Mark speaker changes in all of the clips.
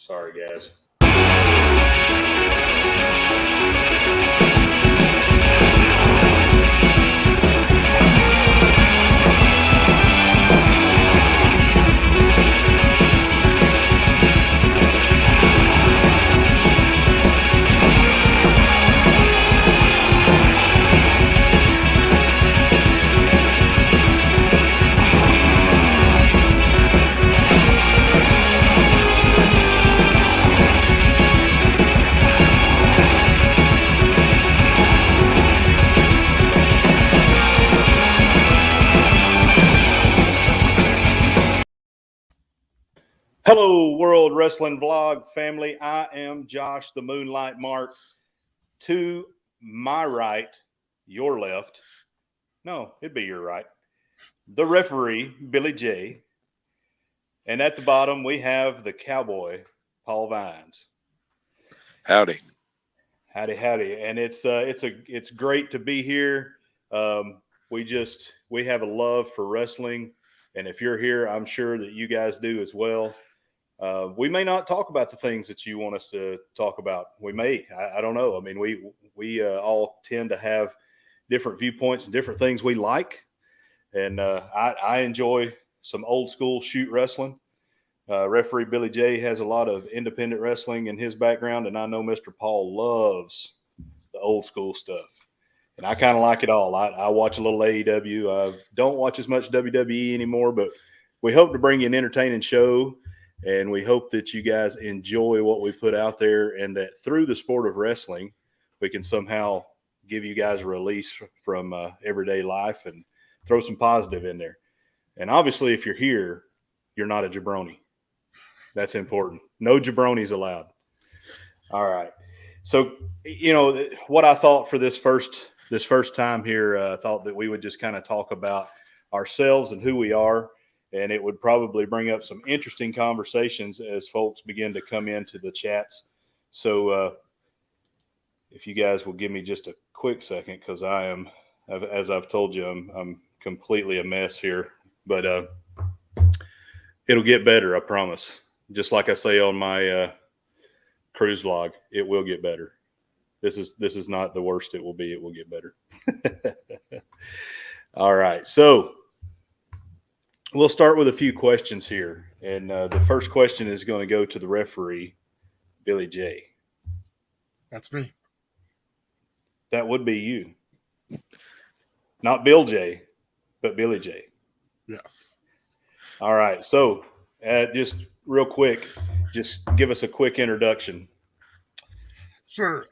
Speaker 1: Sorry, guys. Hello, World Wrestling Vlog family. I am Josh, the Moonlight Mark. To my right, your left. No, it'd be your right. The referee, Billy J. And at the bottom, we have the Cowboy Paul Vines.
Speaker 2: Howdy.
Speaker 1: Howdy, howdy. And it's great to be here. We have a love for wrestling. And if you're here, I'm sure that you guys do as well. We may not talk about the things that you want us to talk about. We may. I don't know. I mean, we all tend to have different viewpoints and different things we like. And I enjoy some old school shoot wrestling. Referee Billy J has a lot of independent wrestling in his background, and I know Mr. Paul loves the old school stuff. And I kind of like it all. I watch a little AEW. I don't watch as much WWE anymore, but we hope to bring you an entertaining show. And we hope that you guys enjoy what we put out there, and that through the sport of wrestling, we can somehow give you guys a release from everyday life and throw some positive in there. And obviously, if you're here, you're not a jabroni. That's important. No jabronis allowed. All right. So, what I thought for this first time here, I thought that we would just kind of talk about ourselves and who we are. And it would probably bring up some interesting conversations as folks begin to come into the chats. So if you guys will give me just a quick second, because I am, as I've told you, I'm completely a mess here. But it'll get better, I promise. Just like I say on my cruise vlog, it will get better. This is not the worst it will be. It will get better. All right. So we'll start with a few questions here. And the first question is going to go to the referee, Billy J.
Speaker 3: That's me.
Speaker 1: That would be you. Not Bill J, but Billy J.
Speaker 3: Yes.
Speaker 1: All right. So just real quick, just give us a quick introduction.
Speaker 3: Sure.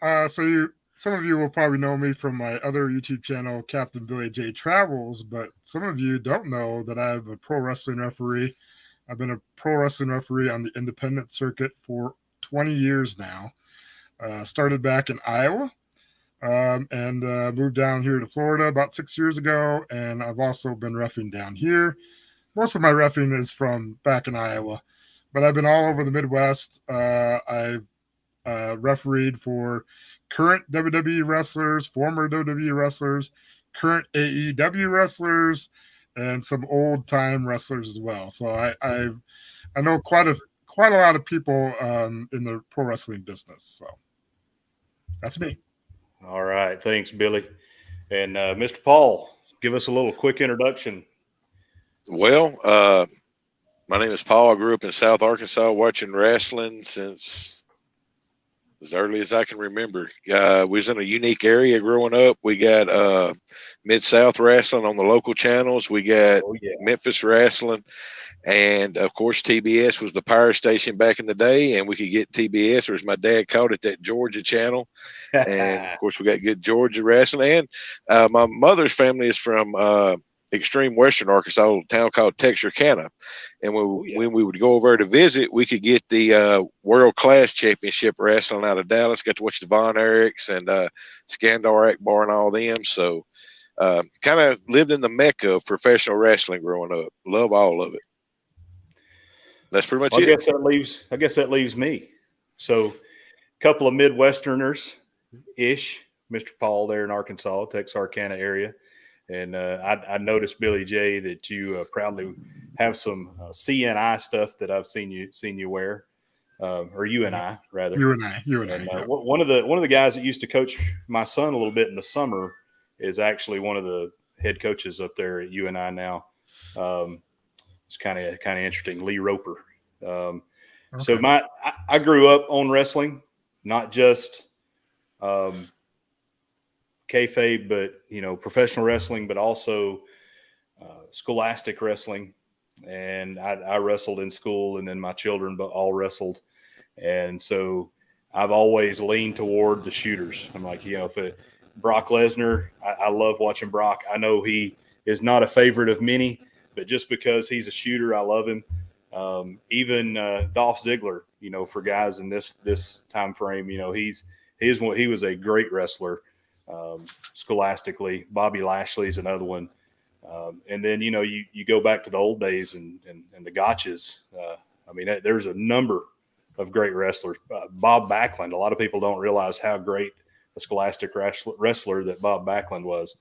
Speaker 3: Some of you will probably know me from my other YouTube channel, Captain Billy J Travels, but some of you don't know that I'm a pro wrestling referee. I've been a pro wrestling referee on the independent circuit for 20 years now. Started back in Iowa and moved down here to Florida about 6 years ago, and I've also been reffing down here. Most of my reffing is from back in Iowa, but I've been all over the Midwest. I've refereed for current WWE wrestlers, former WWE wrestlers, current AEW wrestlers, and some old time wrestlers as well. So I know quite a lot of people in the pro wrestling business. So that's me.
Speaker 1: All right, thanks, Billy. And Mr. Paul, give us a little quick introduction.
Speaker 2: Well, my name is Paul. I grew up in South Arkansas watching wrestling since as early as I can remember. We was in a unique area growing up. We got Mid-South wrestling on the local channels. We got Memphis wrestling. And, of course, TBS was the power station back in the day, and we could get TBS, or as my dad called it, that Georgia channel. And, of course, we got good Georgia wrestling. And my mother's family is from extreme western Arkansas, a little town called Texarkana. And when we would go over to visit, we could get the World Class Championship wrestling out of Dallas. Got to watch the Von Erichs and Skandar Akbar and all them. So kind of lived in the mecca of professional wrestling growing up. Love all of it. That's pretty much it.
Speaker 1: I guess that leaves me. So a couple of Midwesterners-ish, Mr. Paul there in Arkansas, Texarkana area. And I noticed, Billy J, that you proudly have some CNI stuff that I've seen you wear. or UNI rather.
Speaker 3: UNI. Yeah.
Speaker 1: One of the guys that used to coach my son a little bit in the summer is actually one of the head coaches up there at UNI now. It's kind of interesting. Lee Roper. So I grew up on wrestling, not just kayfabe, but professional wrestling, but also scholastic wrestling. And I wrestled in school, and then my children all wrestled. And so I've always leaned toward the shooters. I'm like, Brock Lesnar, I love watching Brock. I know he is not a favorite of many, but just because he's a shooter, I love him. Even Dolph Ziggler, for guys in this time frame, he was a great wrestler scholastically. Bobby Lashley's another one. And then, you go back to the old days and the gotchas. There's a number of great wrestlers. Bob Backlund, a lot of people don't realize how great a scholastic wrestler that Bob Backlund was.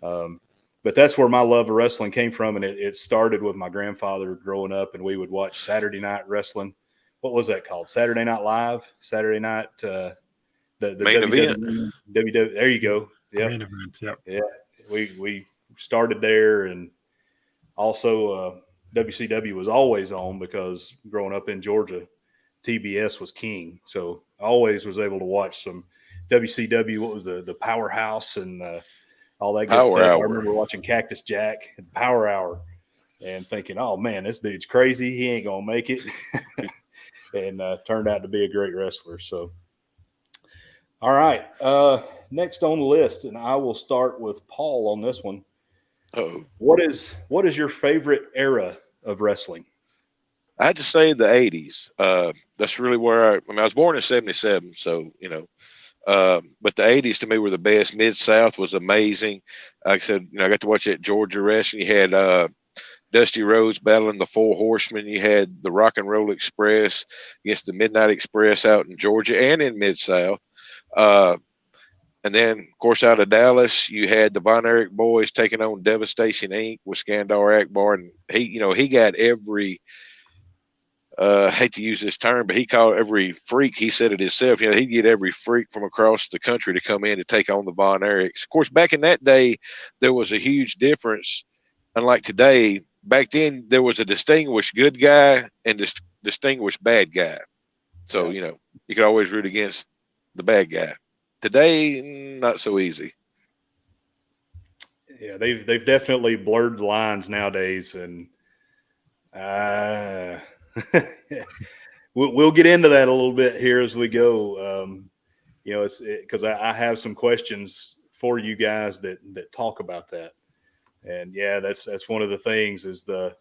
Speaker 1: But that's where my love of wrestling came from. And it started with my grandfather growing up, and we would watch Saturday night wrestling. What was that called? Saturday Night Live, Saturday night, the
Speaker 2: main event.
Speaker 1: WWV. There you go. Yeah.
Speaker 3: Main event. Yep.
Speaker 1: Yeah. We started there, and also WCW was always on because growing up in Georgia, TBS was king. So I always was able to watch some WCW. What was the Powerhouse and all that good stuff. I remember watching Cactus Jack and Power Hour and thinking, oh man, this dude's crazy. He ain't going to make it. And turned out to be a great wrestler. So, all right. Next on the list, and I will start with Paul on this one.
Speaker 2: Uh-oh.
Speaker 1: What is your favorite era of wrestling?
Speaker 2: I had to say the 80s. That's really where I was born in 77. So, but the 80s to me were the best. Mid-South was amazing. Like I said, I got to watch that Georgia wrestling. You had Dusty Rhodes battling the Four Horsemen. You had the Rock and Roll Express against the Midnight Express out in Georgia and in Mid-South. And then, of course, out of Dallas, you had the Von Erich boys taking on Devastation Inc. with Skandar Akbar. And he got every I hate to use this term, but he called every freak. He said it himself. He'd get every freak from across the country to come in to take on the Von Erichs. Of course, back in that day, there was a huge difference. Unlike today, back then there was a distinguished good guy and distinguished bad guy. So you could always root against the bad guy. Today, not so easy.
Speaker 1: Yeah, they've definitely blurred the lines nowadays, and we'll get into that a little bit here as we go. It's because I have some questions for you guys that talk about that, and that's one of the things is that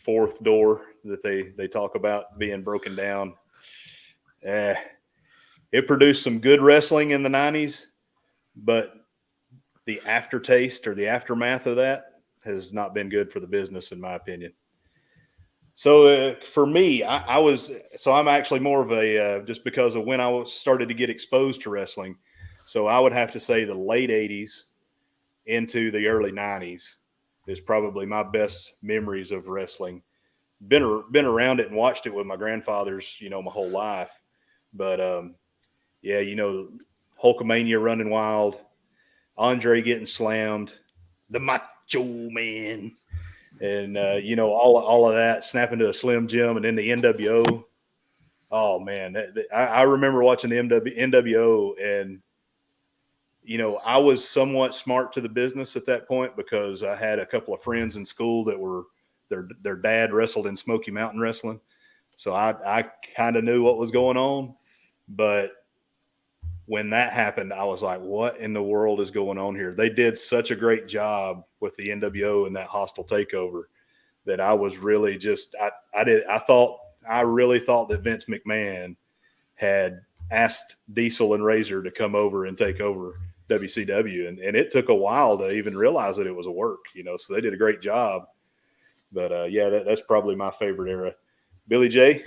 Speaker 1: fourth door that they talk about being broken down. It produced some good wrestling in the 90s, but the aftertaste or the aftermath of that has not been good for the business, in my opinion. So for me, I'm actually more of a, just because of when I started to get exposed to wrestling. So I would have to say the late 80s into the early 90s is probably my best memories of wrestling. Been around it and watched it with my grandfathers, my whole life. But, Hulkamania running wild, Andre getting slammed, the Macho Man, and all of that, snapping to a Slim Jim, and then the NWO. Oh man, I remember watching the NWO, and I was somewhat smart to the business at that point because I had a couple of friends in school that were their dad wrestled in Smoky Mountain Wrestling, so I kind of knew what was going on, but when that happened, I was like, what in the world is going on here? They did such a great job with the NWO and that hostile takeover that I was really just, I really thought that Vince McMahon had asked Diesel and Razor to come over and take over WCW. And it took a while to even realize that it was a work, so they did a great job. But that's probably my favorite era. Billy J?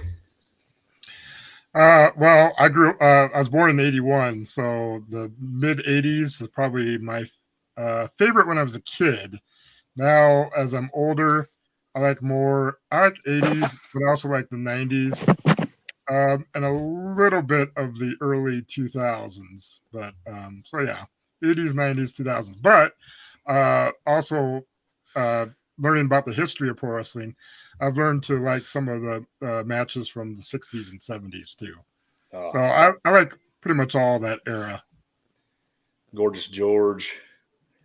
Speaker 3: Well, I was born in 81, so the mid 80s is probably my favorite when I was a kid. Now, as I'm older, I like 80s, but I also like the 90s. And a little bit of the early 2000s. But so yeah, 80s, 90s, 2000s. But also learning about the history of pro wrestling, I've learned to like some of the matches from the 60s and 70s too.
Speaker 1: Oh,
Speaker 3: So I like pretty much all that era.
Speaker 1: Gorgeous George.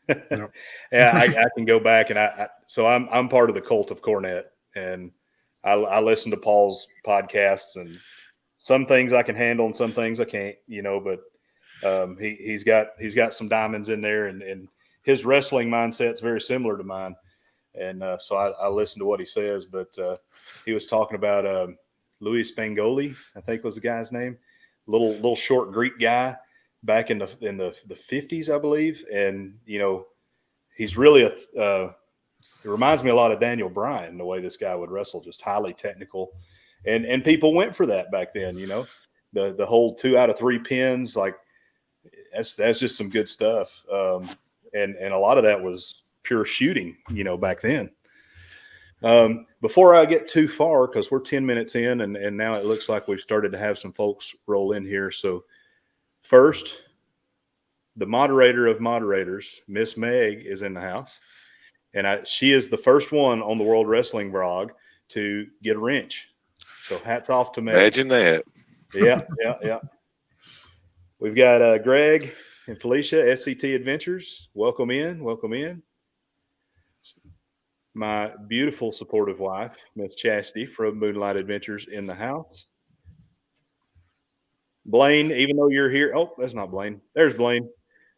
Speaker 3: Yep.
Speaker 1: Yeah, I can go back, and so I'm part of the cult of Cornette, and I listen to Paul's podcasts, and some things I can handle and some things I can't, but he's got some diamonds in there, and his wrestling mindset's very similar to mine, and so I listen to what he says. But he was talking about Louis Spangoli, I think was the guy's name, little short Greek guy back in the 50s, I believe, and he's really it reminds me a lot of Daniel Bryan, the way this guy would wrestle, just highly technical, and people went for that back then. The whole 2 out of 3 pins, like that's just some good stuff, and a lot of that was pure shooting, back then. Before I get too far, because we're 10 minutes in, and now it looks like we've started to have some folks roll in here. So first, the moderator of moderators, Miss Meg, is in the house. And she is the first one on the World Wrestling blog to get a wrench. So hats off to Meg.
Speaker 2: Imagine that.
Speaker 1: Yeah. We've got Greg and Felicia, SCT Adventures. Welcome in. My beautiful, supportive wife, Miss Chastity from Moonlight Adventures, in the house. Blaine, even though you're here, oh, that's not Blaine. There's Blaine.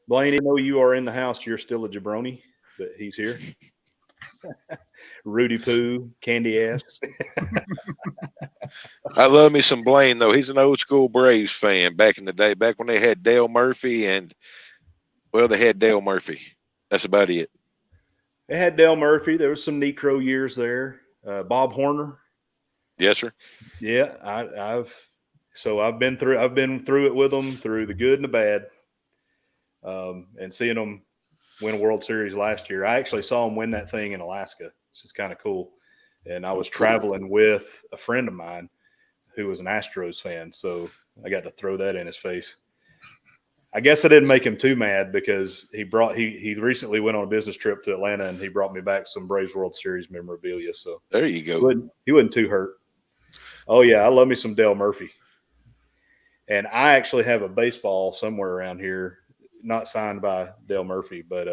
Speaker 1: Blaine, even though you are in the house, you're still a jabroni, but he's here. Rudy Poo, candy ass.
Speaker 2: I love me some Blaine, though. He's an old school Braves fan back in the day, back when they had Dale Murphy they had Dale Murphy. That's about it.
Speaker 1: They had Dale Murphy. There was some Necro years there. Bob Horner.
Speaker 2: Yes, sir.
Speaker 1: Yeah, I've been through it with them, through the good and the bad, and seeing them win a World Series last year. I actually saw them win that thing in Alaska, which is kind of cool. And I was traveling with a friend of mine who was an Astros fan, so I got to throw that in his face. I guess I didn't make him too mad, because he recently went on a business trip to Atlanta, and he brought me back some Braves World Series memorabilia. So
Speaker 2: there you go.
Speaker 1: He wasn't too hurt. Oh yeah, I love me some Dale Murphy. And I actually have a baseball somewhere around here, not signed by Dale Murphy, but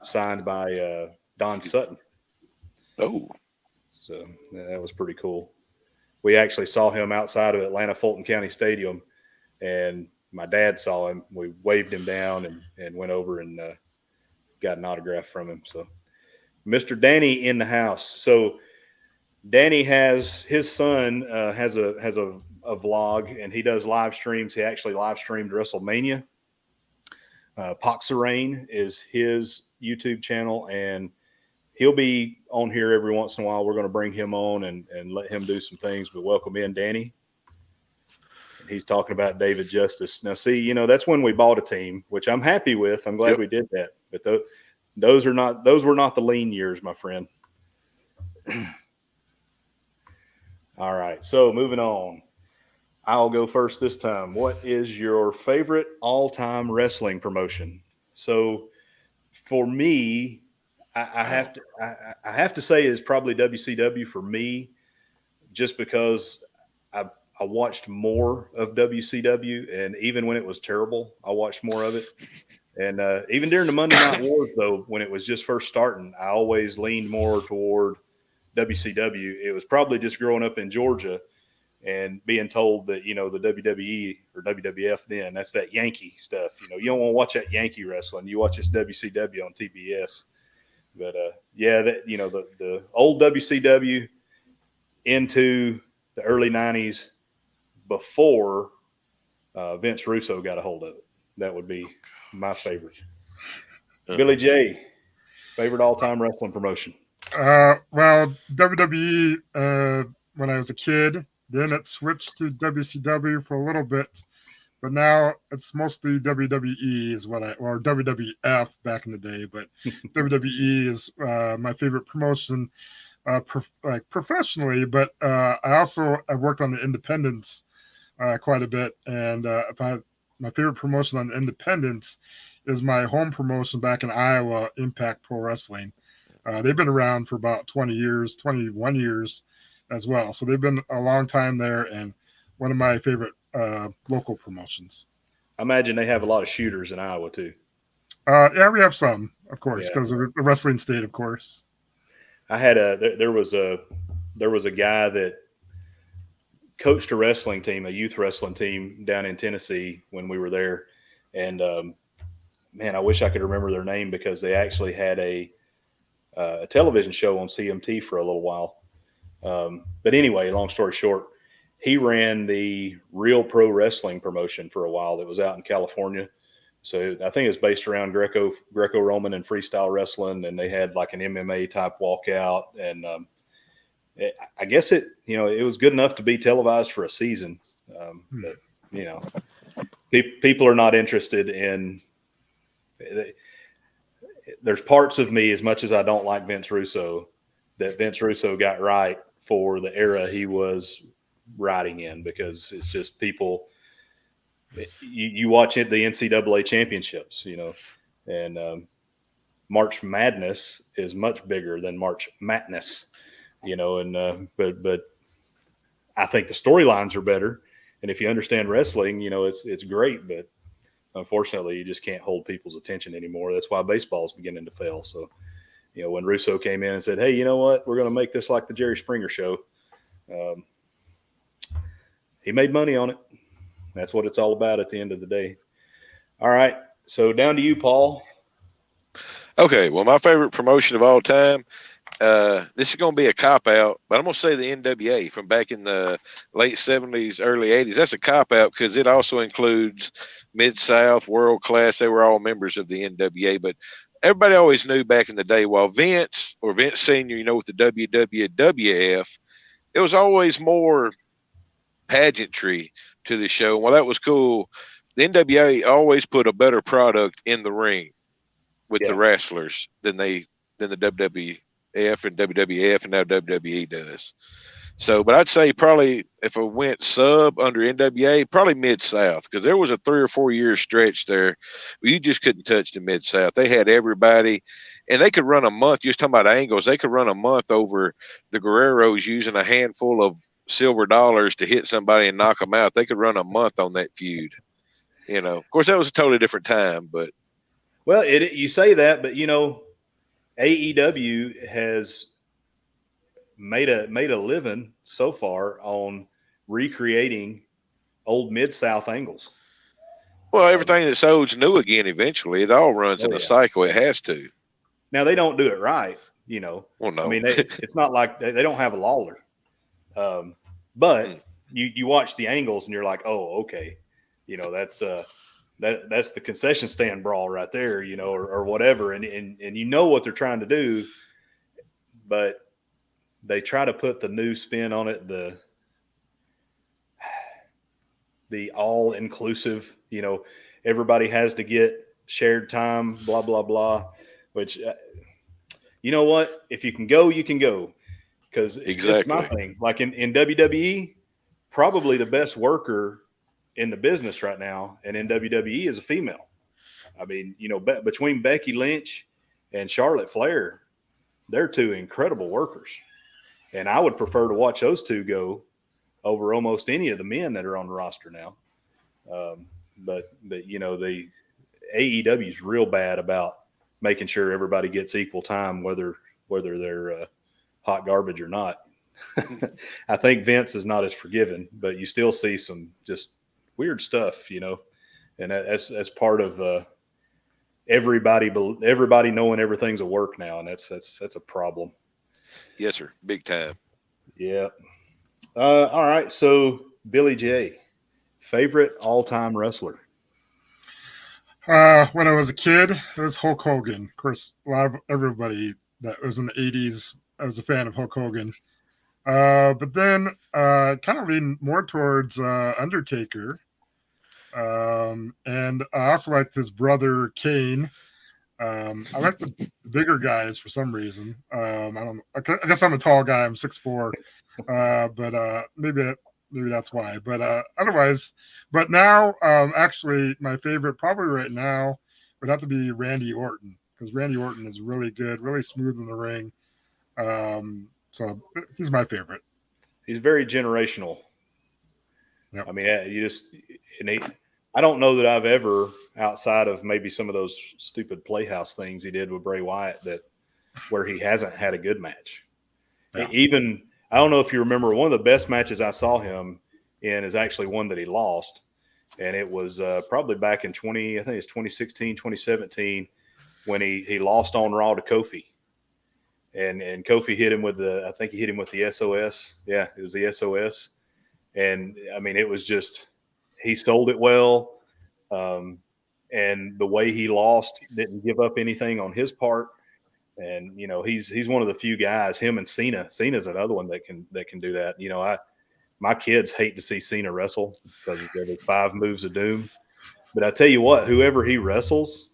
Speaker 1: signed by Don Sutton.
Speaker 2: Oh,
Speaker 1: so that was pretty cool. We actually saw him outside of Atlanta Fulton County Stadium, and my dad saw him. We waved him down and went over and got an autograph from him. So Mr. Danny in the house. So Danny his son has a vlog, and he does live streams. He actually live streamed WrestleMania. Poxarain is his YouTube channel, and he'll be on here every once in a while. We're going to bring him on and let him do some things, but welcome in Danny. And he's talking about David Justice. Now, see, that's when we bought a team, which I'm happy with. I'm glad we did that. But those were not the lean years, my friend. All right. So moving on. I'll go first this time. What is your favorite all-time wrestling promotion? So for me, I have to say it's probably WCW for me, just because I watched more of WCW, and even when it was terrible, I watched more of it. And even during the Monday Night Wars, though, when it was just first starting, I always leaned more toward WCW. It was probably just growing up in Georgia and being told that, the WWE or WWF then, that's that Yankee stuff. You don't want to watch that Yankee wrestling. You watch this WCW on TBS. But, the old WCW into the early 90s before Vince Russo got a hold of it. That would be my favorite. Billy J, favorite all-time wrestling promotion?
Speaker 3: Well, WWE when I was a kid. Then it switched to WCW for a little bit, but now it's mostly WWE or WWF back in the day. But WWE is my favorite promotion. like professionally, but I also have worked on the independents quite a bit. And my favorite promotion on the independents is my home promotion back in Iowa, Impact Pro Wrestling. They've been around for about 20 years, 21 years as well. So they've been a long time there, and one of my favorite local promotions.
Speaker 1: I imagine they have a lot of shooters in Iowa too.
Speaker 3: Yeah, we have some, of course,
Speaker 1: Yeah.
Speaker 3: because of the wrestling state, of course.
Speaker 1: I had there was a guy that coached a wrestling team, a youth wrestling team down in Tennessee when we were there, and man, I wish I could remember their name because they actually had a television show on CMT for a little while. But anyway, long story short, he ran the Real Pro Wrestling promotion for a while that was out in California. So I think it's based around Greco-Roman and freestyle wrestling, and they had like an MMA type walkout. And I guess it was good enough to be televised for a season. But people are not interested in. There's parts of me, as much as I don't like Vince Russo, that Vince Russo got right for the era he was riding in, because it's just people. You watch it, the NCAA championships, and March Madness is much bigger than March Madness, and but I think the storylines are better, and if you understand wrestling, it's great, but unfortunately you just can't hold people's attention anymore. That's why baseball is beginning to fail. So, when Russo came in and said, "Hey, you know what? We're going to make this like the Jerry Springer show," he made money on it. That's what it's all about at the end of the day. All right. So down to you, Paul.
Speaker 2: Okay. Well, my favorite promotion of all time, this is going to be a cop-out, but I'm going to say the NWA from back in the late 70s, early 80s. That's a cop-out because it also includes Mid-South, World Class. They were all members of the NWA, but everybody always knew back in the day, while Vince or Vince Sr., with the WWF, it was always more pageantry to the show. Well, that was cool. The NWA always put a better product in the ring with the wrestlers than the WWF and WWF and now WWE does. So, but I'd say probably if I went sub under NWA, probably Mid-South, because there was a 3 or 4 year stretch there where you just couldn't touch the Mid-South. They had everybody, and they could run a month. You're just talking about angles. They could run a month over the Guerreros using a handful of silver dollars to hit somebody and knock them out. They could run a month on that feud. Of course, that was a totally different time, but.
Speaker 1: Well, you say that, but AEW has made a living so far on recreating old Mid-South angles.
Speaker 2: Well, everything that's old's new again eventually. It all runs in a cycle. It has to.
Speaker 1: Now, they don't do it right, Well, no. I mean, it's not like they don't have a Lawler. But you watch the angles and you're like, oh, okay. That's that's the concession stand brawl right there, or whatever. And what they're trying to do, but they try to put the new spin on it, the all inclusive, everybody has to get shared time, blah, blah, blah, which, you know what, if you can go, you can go. Because it's my thing. Like in WWE, probably the best worker in the business right now, and in WWE is a female. I mean, between Becky Lynch and Charlotte Flair, they're two incredible workers. And I would prefer to watch those two go over almost any of the men that are on the roster now. But the AEW is real bad about making sure everybody gets equal time, whether they're hot garbage or not. I think Vince is not as forgiving, but you still see some just weird stuff, and that's part of everybody knowing everything's a work now, and that's a problem.
Speaker 2: Yes, sir. Big time.
Speaker 1: Yeah. All right. So Billy J, favorite all-time wrestler?
Speaker 3: When I was a kid, it was Hulk Hogan. Of course, a lot of everybody that was in the 80s, I was a fan of Hulk Hogan. But then kind of leaned more towards Undertaker. And I also liked his brother Kane. I like the bigger guys for some reason. I don't. I guess I'm a tall guy. I'm 6'4", but maybe that's why. But otherwise, but now, actually, my favorite probably right now would have to be Randy Orton, because Randy Orton is really good, really smooth in the ring. So he's my favorite.
Speaker 1: He's very generational.
Speaker 3: Yep.
Speaker 1: I mean, I don't know that I've ever, outside of maybe some of those stupid Playhouse things he did with Bray Wyatt, where he hasn't had a good match.
Speaker 3: Yeah.
Speaker 1: Even, I don't know if you remember, one of the best matches I saw him in is actually one that he lost. And it was probably back in I think it's 2016, 2017, when he lost on Raw to Kofi. And Kofi hit him with I think he hit him with the SOS. Yeah, it was the SOS. And I mean, it was just, he sold it well. And the way he lost, didn't give up anything on his part. And, you know, he's one of the few guys, him and Cena. Cena's another one that can do that. You know, my kids hate to see Cena wrestle because they're the 5 moves of doom. But I tell you what, whoever he wrestles,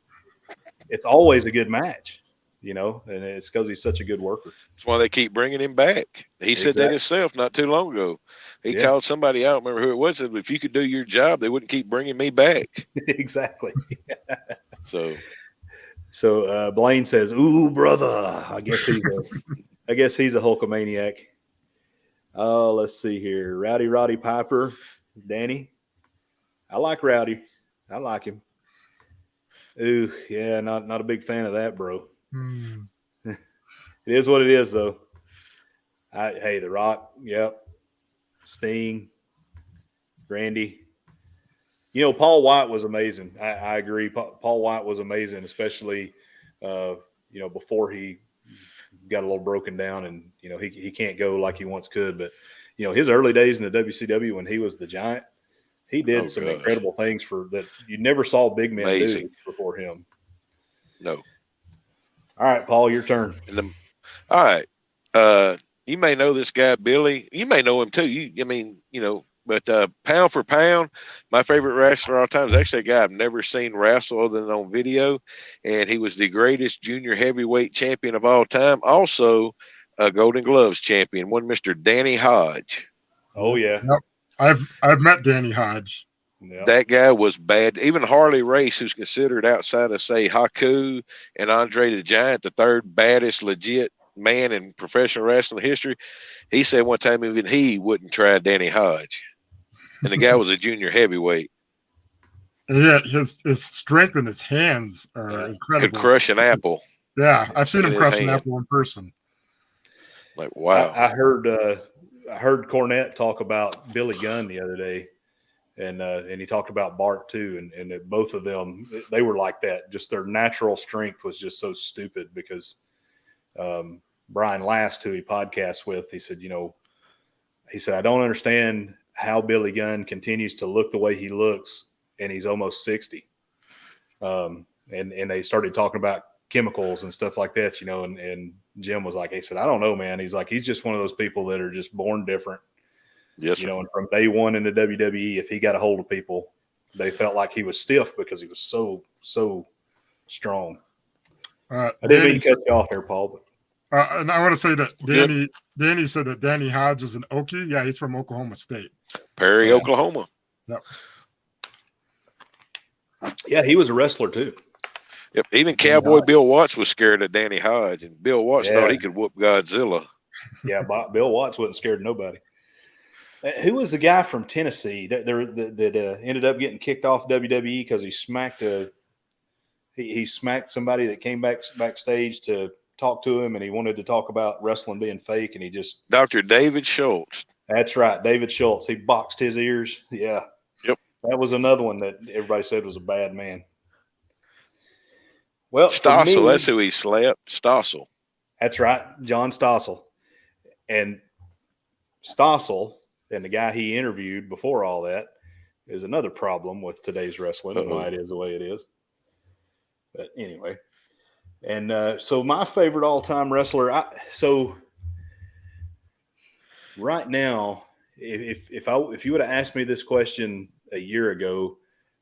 Speaker 1: it's always a good match. You know, and it's because he's such a good worker.
Speaker 2: That's why they keep bringing him back. He said that himself not too long ago. He called somebody out, I don't remember who it was, said, if you could do your job, they wouldn't keep bringing me back.
Speaker 1: Exactly.
Speaker 2: So
Speaker 1: Blaine says, "Ooh, brother." I guess he's a Hulkamaniac. Oh, let's see here. Roddy Piper, Danny. I like Rowdy. I like him. Ooh, yeah, not a big fan of that, bro. It is what it is, though. Hey, The Rock, yep. Sting, Randy. You know, Paul White was amazing. I agree. Paul White was amazing, especially, you know, before he got a little broken down and, you know, he can't go like he once could. But, you know, his early days in the WCW when he was the Giant, he did some incredible things that you never saw big men do before him.
Speaker 2: No.
Speaker 1: All right, Paul, your turn.
Speaker 2: All right. You may know this guy, Billy. You may know him too. But pound for pound, my favorite wrestler of all time is actually a guy I've never seen wrestle other than on video. And he was the greatest junior heavyweight champion of all time. Also a Golden Gloves champion, one Mr. Danny Hodge.
Speaker 1: Oh, yeah.
Speaker 3: Yep. I've met Danny Hodge.
Speaker 1: Yep.
Speaker 2: That guy was bad. Even Harley Race, who's considered outside of, say, Haku and Andre the Giant, the third baddest legit man in professional wrestling history, he said one time even he wouldn't try Danny Hodge. And the guy was a junior heavyweight.
Speaker 3: Yeah, his strength in his hands are incredible.
Speaker 2: Could crush an apple.
Speaker 3: Yeah, I've seen him crush an apple in person.
Speaker 2: Like, wow.
Speaker 1: I heard Cornette talk about Billy Gunn the other day. And he talked about Bart too, and both of them, they were like that. Just their natural strength was just so stupid because Brian Last, who he podcasts with, he said, I don't understand how Billy Gunn continues to look the way he looks, and he's almost 60. And they started talking about chemicals and stuff like that, and Jim was like, he said, I don't know, man. He's like, he's just one of those people that are just born different.
Speaker 2: Yes,
Speaker 1: and from day one in the WWE, if he got a hold of people, they felt like he was stiff because he was so strong. I didn't mean to cut you off there, Paul.
Speaker 3: And I want to say that Danny said that Danny Hodge is an Okie. Yeah, he's from Oklahoma State.
Speaker 2: Perry, Oklahoma.
Speaker 3: Yep.
Speaker 1: Yeah, he was a wrestler too.
Speaker 2: Yep. Even Cowboy Bill Watts was scared of Danny Hodge, and Bill Watts thought he could whoop Godzilla.
Speaker 1: Yeah, Bill Watts wasn't scared of nobody. Who was the guy from Tennessee that ended up getting kicked off WWE because he smacked he smacked somebody that came backstage to talk to him, and he wanted to talk about wrestling being fake, and he just
Speaker 2: Dr. David Schultz.
Speaker 1: That's right, David Schultz. He boxed his ears. Yeah.
Speaker 2: Yep.
Speaker 1: That was another one that everybody said was a bad man. Well,
Speaker 2: Stossel, that's who he slapped. Stossel.
Speaker 1: That's right, John Stossel. And Stossel, and the guy he interviewed before all that, is another problem with today's wrestling and why it is the way it is. But anyway, and so my favorite all-time wrestler. So right now, if you would have asked me this question a year ago,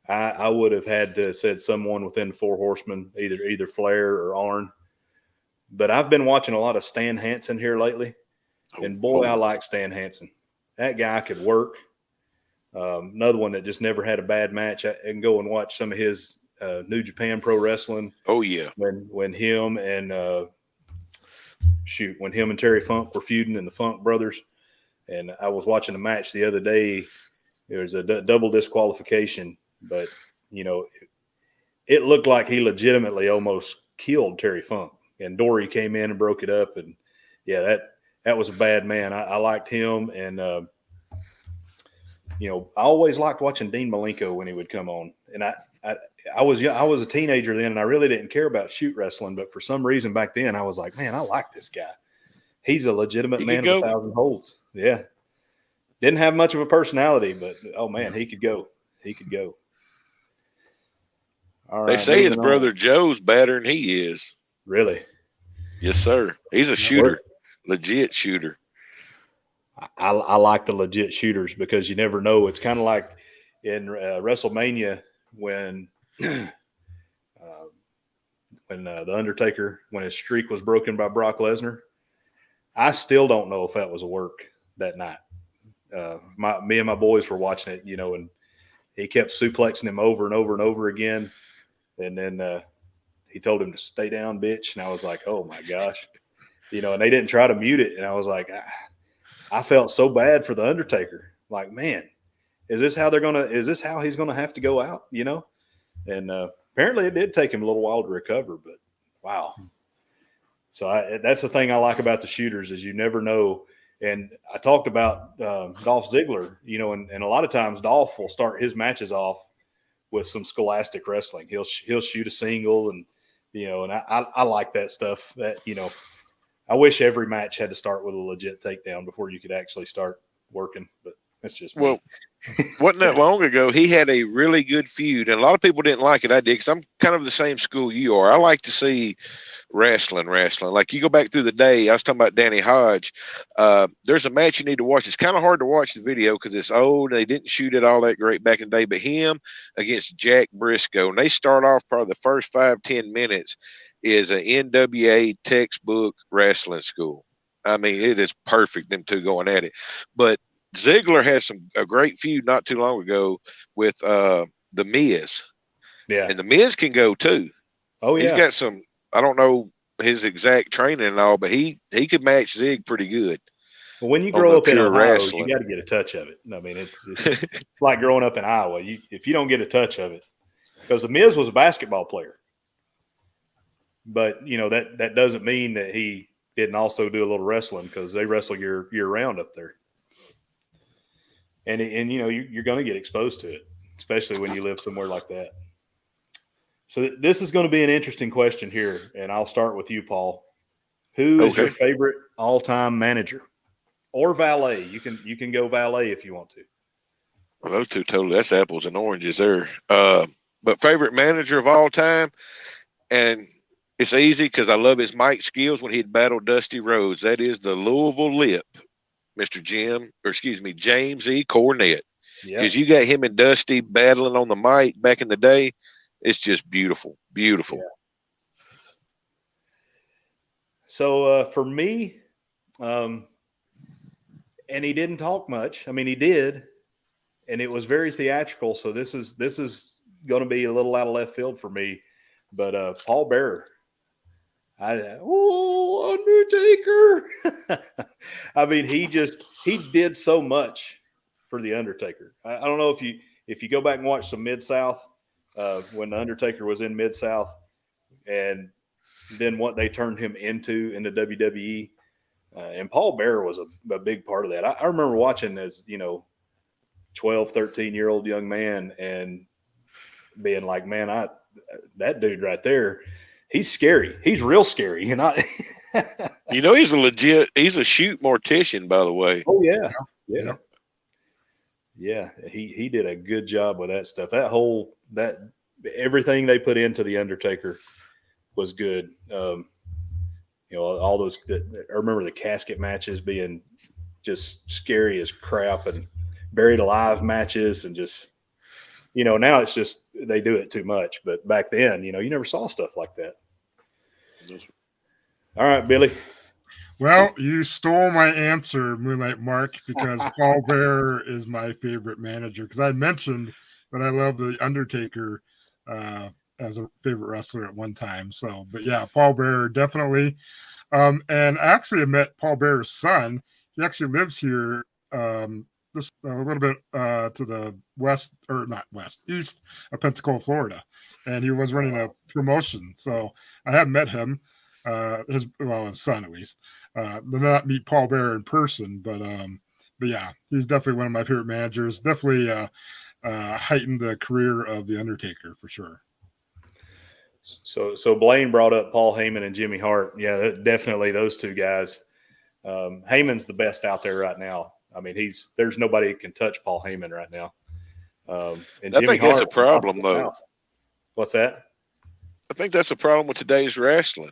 Speaker 1: I would have had to said someone within the Four Horsemen, either Flair or Arn. But I've been watching a lot of Stan Hansen here lately, and boy, I like Stan Hansen. That guy could work. Another one that just never had a bad match. I can go and watch some of his New Japan Pro Wrestling.
Speaker 2: Oh yeah,
Speaker 1: when him and when him and Terry Funk were feuding in the Funk Brothers, and I was watching a match the other day. There was a double disqualification, but it looked like he legitimately almost killed Terry Funk. And Dory came in and broke it up, and yeah, that was a bad man. I liked him, and I always liked watching Dean Malenko when he would come on. And I was a teenager then, and I really didn't care about shoot wrestling, but for some reason back then I was like, man, I like this guy. He's a legitimate man of 1,000 holds. Yeah. Didn't have much of a personality, but oh man, he could go. He could go. All right.
Speaker 2: They say his brother Joe's better than he is.
Speaker 1: Really?
Speaker 2: Yes, sir. He's a shooter, legit shooter.
Speaker 1: I like the legit shooters because you never know. It's kind of like in WrestleMania when the Undertaker, when his streak was broken by Brock Lesnar. I still don't know if that was a work that night. Me and my boys were watching it, and he kept suplexing him over and over and over again. And then he told him to stay down, bitch. And I was like, oh my gosh, and they didn't try to mute it. And I was like, I felt so bad for the Undertaker. Like, man, is this how he's going to have to go out? And apparently it did take him a little while to recover, but wow. So that's the thing I like about the shooters is you never know. And I talked about Dolph Ziggler, and a lot of times Dolph will start his matches off with some scholastic wrestling. He'll shoot a single, and and I like that stuff. That I wish every match had to start with a legit takedown before you could actually start working. But that's just me.
Speaker 2: Wasn't that long ago? He had a really good feud, and a lot of people didn't like it. I did because I'm kind of the same school you are. I like to see wrestling. Like you go back through the day. I was talking about Danny Hodge. There's a match you need to watch. It's kind of hard to watch the video because it's old. They didn't shoot it all that great back in the day. But him against Jack Briscoe, and they start off probably the first 5-10 minutes is an NWA textbook wrestling school. I mean, it is perfect, them two going at it. But Ziggler had a great feud not too long ago with The Miz.
Speaker 1: Yeah.
Speaker 2: And The Miz can go too.
Speaker 1: Oh, yeah.
Speaker 2: He's got some, I don't know his exact training and all, but he could match Zig pretty good.
Speaker 1: Well, when you grow up in Ohio,
Speaker 2: wrestling,
Speaker 1: you got to get a touch of it. I mean, it's like growing up in Iowa. If you don't get a touch of it, because The Miz was a basketball player. But, that doesn't mean that he didn't also do a little wrestling because they wrestle year round up there. And you're going to get exposed to it, especially when you live somewhere like that. So this is going to be an interesting question here, and I'll start with you, Paul. Who is your favorite all-time manager or valet? You can go valet if you want to.
Speaker 2: Well, those two totally, that's apples and oranges there. But favorite manager of all time, and it's easy because I love his mic skills when he'd battle Dusty Rhodes. That is the Louisville Lip, James E. Cornette. Because you got him and Dusty battling on the mic back in the day. It's just beautiful. Beautiful.
Speaker 1: Yeah. So for me, and he didn't talk much. I mean, he did, and it was very theatrical. So this is going to be a little out of left field for me. But Paul Bearer. Undertaker. I mean, he did so much for the Undertaker. I don't know if you go back and watch some Mid-South when the Undertaker was in Mid-South, and then what they turned him into in the WWE. And Paul Bearer was a big part of that. I remember watching as 12, 13-year-old young man and being like, man, that dude right there. He's scary. He's real scary. He's a shoot mortician, by the way. Oh yeah. Yeah. He did a good job with that stuff. That everything they put into the Undertaker was good. All those, I remember the casket matches being just scary as crap, and buried alive matches, and just, now it's just they do it too much. But back then, you never saw stuff like that. All right, Billy.
Speaker 3: Well, you stole my answer, Moonlight Mark, because Paul Bearer is my favorite manager. Because I mentioned that I love the Undertaker as a favorite wrestler at one time. So, but yeah, Paul Bearer definitely. And I actually met Paul Bearer's son. He actually lives here just a little bit to the west, or not west, east of Pensacola, Florida. And he was running a promotion. So I have met him, his son at least. Did not meet Paul Bearer in person, but yeah, he's definitely one of my favorite managers. Definitely heightened the career of the Undertaker for sure.
Speaker 1: So Blaine brought up Paul Heyman and Jimmy Hart. Yeah, definitely those two guys. Heyman's the best out there right now. I mean, there's nobody that can touch Paul Heyman right now. And
Speaker 2: I
Speaker 1: Jimmy
Speaker 2: think that's
Speaker 1: Hart,
Speaker 2: a problem, though.
Speaker 1: South. What's that?
Speaker 2: I think that's a problem with today's wrestling.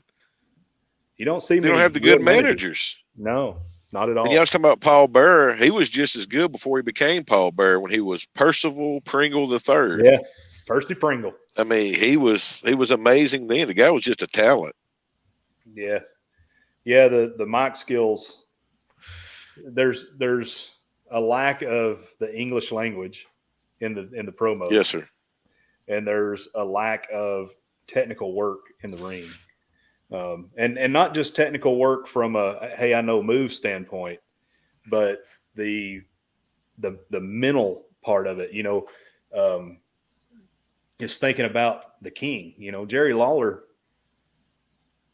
Speaker 1: You don't see
Speaker 2: They don't have the good managers.
Speaker 1: No, not at all.
Speaker 2: And you was talking about Paul Bearer. He was just as good before he became Paul Bearer when he was Percival Pringle III.
Speaker 1: Yeah, Percy Pringle.
Speaker 2: I mean, he was amazing then. The guy was just a talent.
Speaker 1: Yeah. Yeah, the mic skills. There's a lack of the English language in the promo.
Speaker 2: Yes, sir.
Speaker 1: And there's a lack of technical work in the ring. And not just technical work from a hey, I know move standpoint, but the mental part of it, is thinking about the king. Jerry Lawler,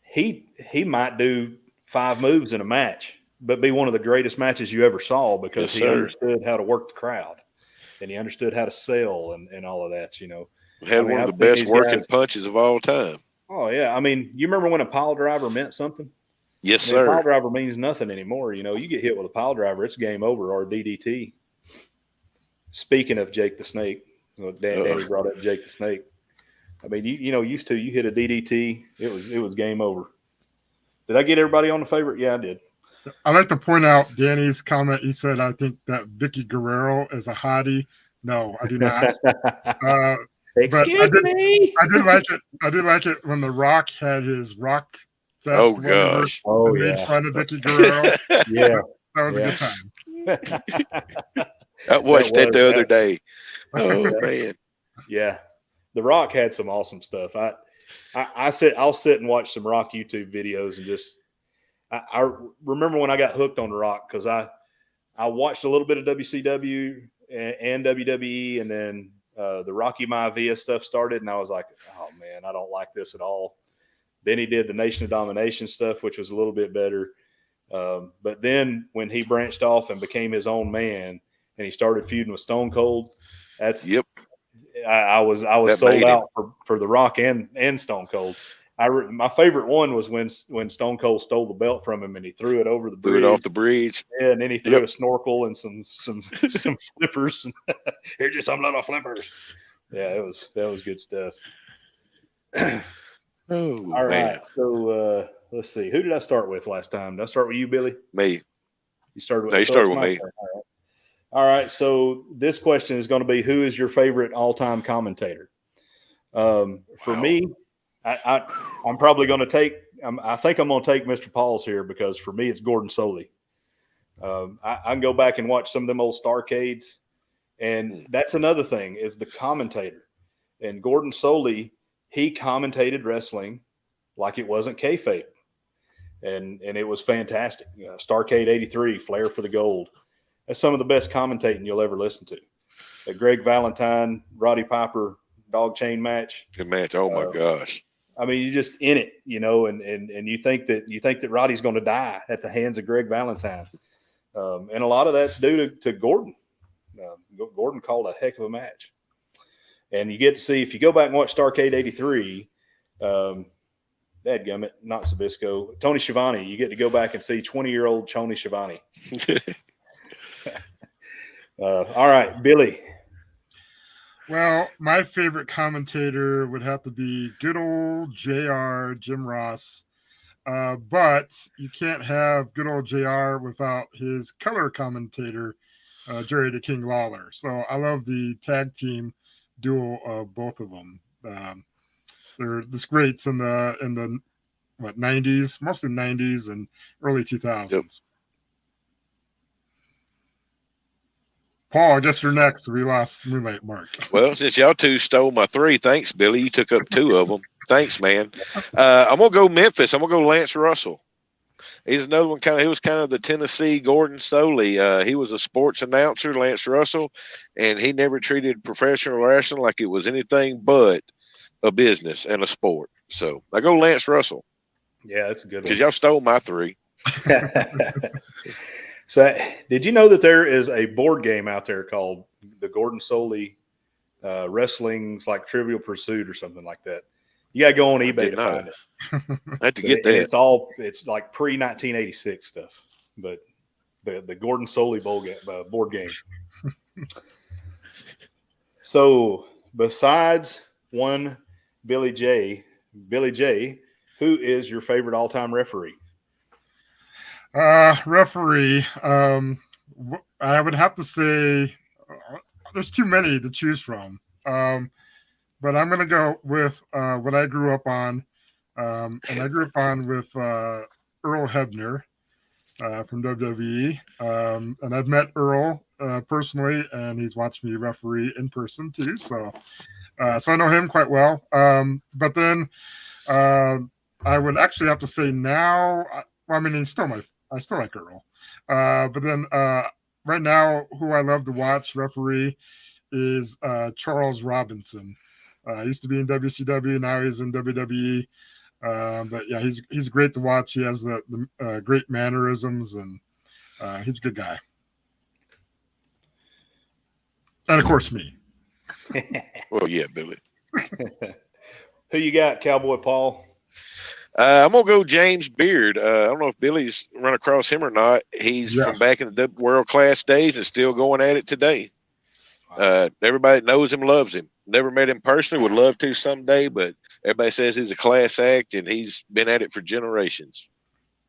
Speaker 1: he might do 5 moves in a match, but be one of the greatest matches you ever saw because he understood how to work the crowd and he understood how to sell and all of that,
Speaker 2: Had one of the best working punches of all time.
Speaker 1: Oh, yeah. I mean, you remember when a pile driver meant something?
Speaker 2: Yes, sir.
Speaker 1: A pile driver means nothing anymore. You get hit with a pile driver, it's game over, or DDT. Speaking of Jake the Snake, Danny brought up Jake the Snake. I mean, used to, you hit a DDT, it was game over. Did I get everybody on the favorite? Yeah, I did.
Speaker 3: I'd like to point out Danny's comment. He said, I think that Vicky Guerrero is a hottie. No, I do not.
Speaker 1: Excuse me.
Speaker 3: I did like it. I did like it when The Rock had his Rock Fest.
Speaker 2: Oh, gosh.
Speaker 3: And made fun of Vicky Guerrero.
Speaker 1: Yeah.
Speaker 3: That was a good time.
Speaker 2: I watched that the other day. Oh, man.
Speaker 1: Yeah. The Rock had some awesome stuff. I'll sit and watch some Rock YouTube videos and just I remember when I got hooked on The Rock because I watched a little bit of WCW and WWE, and then the Rocky Maivia stuff started, and I was like, oh man, I don't like this at all. Then he did the Nation of Domination stuff, which was a little bit better. But then when he branched off and became his own man, and he started feuding with Stone Cold, that's I was sold out for The Rock and Stone Cold. My favorite one was when Stone Cold stole the belt from him and he threw it over the bridge.
Speaker 2: Threw it off the bridge.
Speaker 1: Yeah, and then he threw a snorkel and some flippers. Here's just some little flippers. Yeah, that was good stuff.
Speaker 2: Oh,
Speaker 1: all
Speaker 2: man.
Speaker 1: right. So let's see. Who did I start with last time? Did I start with you, Billy?
Speaker 2: Me.
Speaker 1: You started with
Speaker 2: me.
Speaker 1: All right. So this question is going to be, who is your favorite all-time commentator? For me, I'm probably going to take I think I'm going to take Mr. Paul's here because for me, it's Gordon Soley. I can go back and watch some of them old Starcades. And that's another thing is the commentator. And Gordon Soley, he commentated wrestling like it wasn't kayfabe. And it was fantastic. Starcade 83, Flair for the Gold. That's some of the best commentating you'll ever listen to. A Greg Valentine, Roddy Piper dog chain match.
Speaker 2: Good match. Oh my gosh.
Speaker 1: I mean, you're just in it, and you think that Roddy's going to die at the hands of Greg Valentine. And a lot of that's due to Gordon. Gordon called a heck of a match. And you get to see, if you go back and watch Starcade 83, dadgummit, not Sabisco, Tony Schiavone, you get to go back and see 20-year-old Tony Schiavone. All right, Billy.
Speaker 3: Well, my favorite commentator would have to be good old JR, Jim Ross. But you can't have good old JR without his color commentator, Jerry the King Lawler. So I love the tag team duo of both of them. They're just greats in the what 90s, mostly 90s and early 2000s.
Speaker 2: Yep.
Speaker 3: Paul, I guess you're next. We lost Moonlight Mark.
Speaker 2: Well, since y'all two stole my three, thanks, Billy. You took up two of them. Thanks, man. I'm gonna go Memphis. I'm gonna go Lance Russell. He's another one. He was kind of the Tennessee Gordon Soley. He was a sports announcer, Lance Russell, and he never treated professional wrestling like it was anything but a business and a sport. So I go Lance Russell.
Speaker 1: Yeah, that's a good one.
Speaker 2: Because y'all stole my three.
Speaker 1: So, did you know that there is a board game out there called the Gordon Soley Wrestling's like Trivial Pursuit or something like that? You got to go on eBay to find it.
Speaker 2: I have to get that.
Speaker 1: It's like pre-1986 stuff, but the Gordon Soley board game. So, besides one Billy J, who is your favorite all-time referee?
Speaker 3: Referee, I would have to say there's too many to choose from. But I'm going to go with what I grew up on. And I grew up on with Earl Hebner from WWE. And I've met Earl personally, and he's watched me referee in person too. So I know him quite well. But then I would actually have to say now, I mean, I still like Earl. But then right now, who I love to watch referee is Charles Robinson. He used to be in WCW, now he's in WWE. But yeah, he's great to watch. He has the great mannerisms, and he's a good guy. And of course, me.
Speaker 2: Well, yeah, Billy.
Speaker 1: Who you got, Cowboy Paul?
Speaker 2: I'm gonna go James Beard. I don't know if Billy's run across him or not. He's from back in the world class days and still going at it today. Everybody knows him, loves him. Never met him personally, would love to someday, but everybody says he's a class act and he's been at it for generations.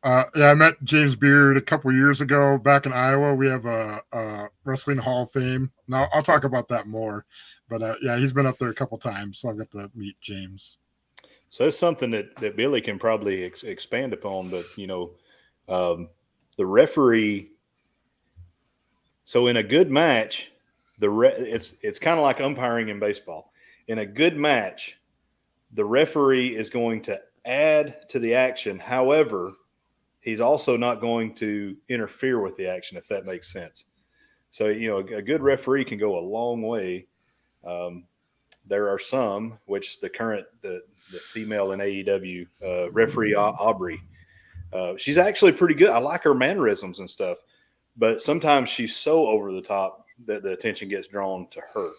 Speaker 3: Yeah, I met James Beard a couple of years ago back in Iowa. We have a Wrestling Hall of Fame. Now I'll talk about that more, but yeah, he's been up there a couple times, so I've got to meet James.
Speaker 1: So it's something that Billy can probably expand upon, but the referee. So in a good match, it's kind of like umpiring in baseball. In a good match, the referee is going to add to the action. However, he's also not going to interfere with the action, if that makes sense. So, a good referee can go a long way. There are some, which the female in AEW, referee Aubrey, she's actually pretty good. I like her mannerisms and stuff, but sometimes she's so over the top that the attention gets drawn to her,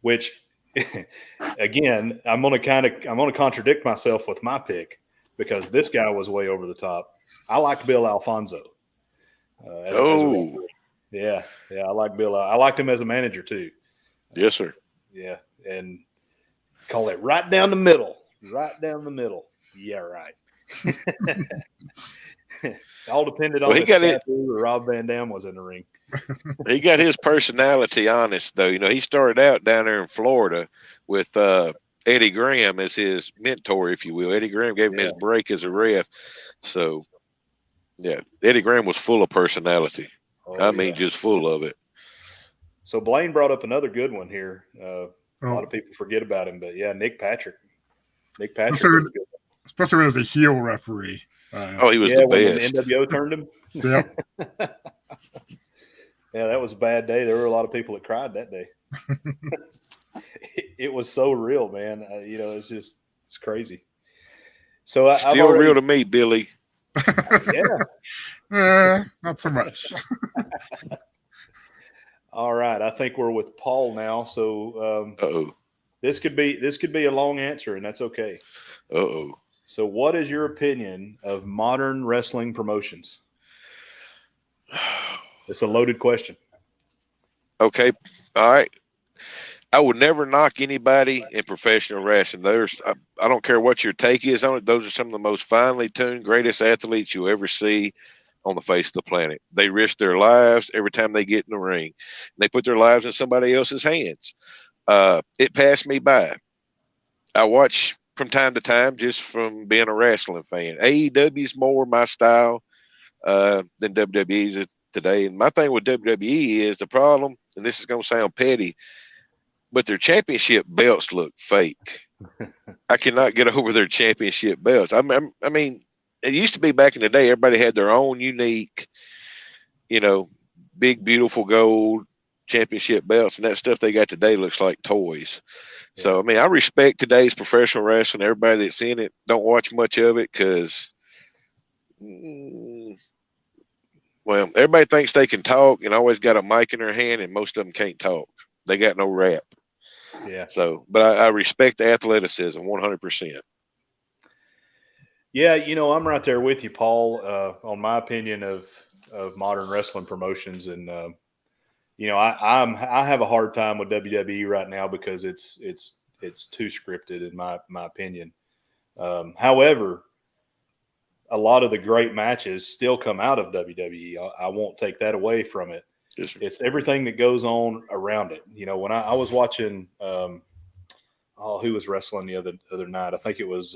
Speaker 1: which again, I'm going to contradict myself with my pick because this guy was way over the top. I like Bill Alfonso. Yeah. I like Bill. I liked him as a manager too.
Speaker 2: Yes, sir.
Speaker 1: Yeah. And call it right down the middle. Yeah, right. All depended on if Sabu or Rob Van Dam was in the ring.
Speaker 2: He got his personality honest, though. He started out down there in Florida with Eddie Graham as his mentor, if you will. Eddie Graham gave him his break as a ref. So, yeah, Eddie Graham was full of personality. I mean, just full of it.
Speaker 1: So Blaine brought up another good one here. A lot of people forget about him, but yeah, Nick Patrick. Nick Patrick was a good one.
Speaker 3: Especially when he was a heel referee.
Speaker 2: He was the best.
Speaker 1: When the NWO turned him.
Speaker 3: Yeah.
Speaker 1: Yeah, that was a bad day. There were a lot of people that cried that day. It was so real, man. It's crazy. So
Speaker 2: still real to me, Billy.
Speaker 1: Yeah.
Speaker 3: Not so much.
Speaker 1: All right, I think we're with Paul now. So this could be a long answer, and that's okay. So what is your opinion of modern wrestling promotions? It's a loaded question.
Speaker 2: Okay. All right. I would never knock anybody in professional wrestling. I don't care what your take is on it. Those are some of the most finely tuned, greatest athletes you'll ever see on the face of the planet. They risk their lives every time they get in the ring. They put their lives in somebody else's hands. It passed me by. I watch from time to time just from being a wrestling fan. AEW is more my style than WWE is today. And my thing with WWE is the problem, and this is going to sound petty, but their championship belts look fake. I cannot get over their championship belts. I mean, it used to be back in the day, everybody had their own unique, big, beautiful gold championship belts, and that stuff they got today looks like toys. Yeah. So, I mean, I respect today's professional wrestling. Everybody that's in it, don't watch much of it because, well, everybody thinks they can talk and always got a mic in their hand, and most of them can't talk. They got no rap.
Speaker 1: Yeah.
Speaker 2: So, but I respect the athleticism 100%.
Speaker 1: Yeah, I'm right there with you, Paul, on my opinion of modern wrestling promotions. And, I have a hard time with WWE right now because it's too scripted in my opinion. However, a lot of the great matches still come out of WWE. I won't take that away from it.
Speaker 2: Yes,
Speaker 1: it's everything that goes on around it. When I was watching, who was wrestling the other night? I think it was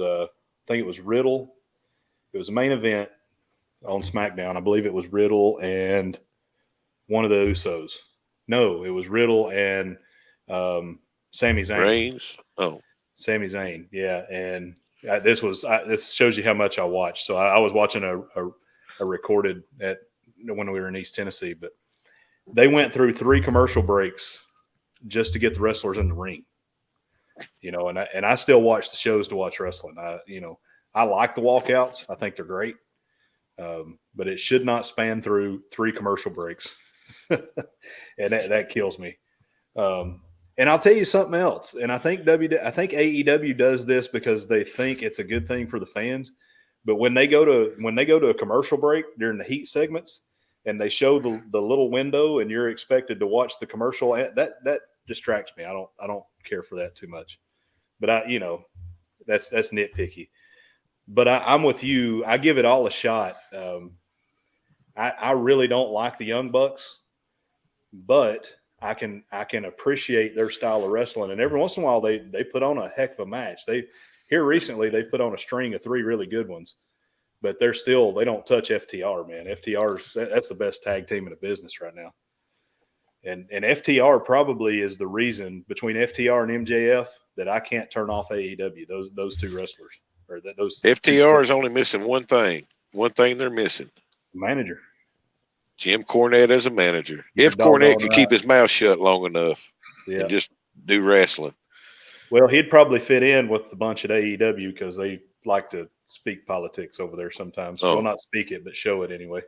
Speaker 1: Riddle. It was a main event on SmackDown. I believe it was Riddle and one of the Usos. No, it was Riddle and Sami Zayn.
Speaker 2: Reigns. Oh,
Speaker 1: Sami Zayn. Yeah, and this shows you how much I watch. So I was watching a recorded when we were in East Tennessee, but they went through 3 commercial breaks just to get the wrestlers in the ring. And I still watch the shows to watch wrestling. I like the walkouts. I think they're great. But it should not span through 3 commercial breaks. And that kills me. And I'll tell you something else. And I think AEW does this because they think it's a good thing for the fans. But when they go to a commercial break during the heat segments and they show the little window and you're expected to watch the commercial, that distracts me. I don't care for that too much. But that's nitpicky. But I'm with you. I give it all a shot. I really don't like the Young Bucks, but I can appreciate their style of wrestling. And every once in a while they put on a heck of a match. Here recently they put on a string of 3 really good ones, but they don't touch FTR, man. that's the best tag team in the business right now. And FTR probably is the reason between FTR and MJF that I can't turn off AEW. Those 2 wrestlers. Those
Speaker 2: FTR is only missing one thing. One thing they're missing.
Speaker 1: Manager.
Speaker 2: Jim Cornette as a manager. If Cornette could keep his mouth shut long enough and just do wrestling.
Speaker 1: Well, he'd probably fit in with the bunch at AEW because they like to speak politics over there sometimes.
Speaker 2: Oh.
Speaker 1: Well, not speak it, but show it anyway.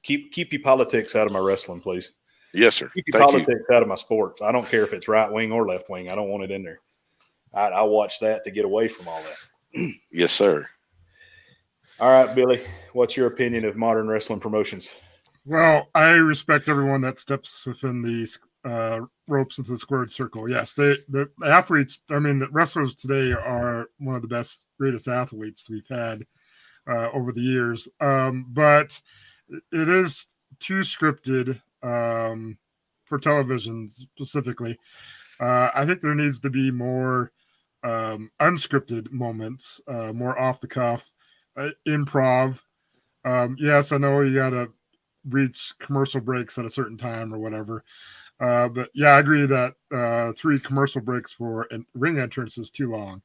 Speaker 1: Keep your politics out of my wrestling, please.
Speaker 2: Yes, sir.
Speaker 1: Keep your politics out of my sports. I don't care if it's right wing or left wing. I don't want it in there. I watch that to get away from all that.
Speaker 2: Yes, sir.
Speaker 1: All right, Billy, what's your opinion of modern wrestling promotions?
Speaker 3: Well, I respect everyone that steps within the ropes into the squared circle. Yes, the athletes, the wrestlers today are one of the best, greatest athletes we've had over the years. But it is too scripted for television specifically. I think there needs to be more unscripted moments, more off the cuff, improv. Yes, I know you got to reach commercial breaks at a certain time or whatever. But yeah, I agree that 3 commercial breaks for a ring entrance is too long.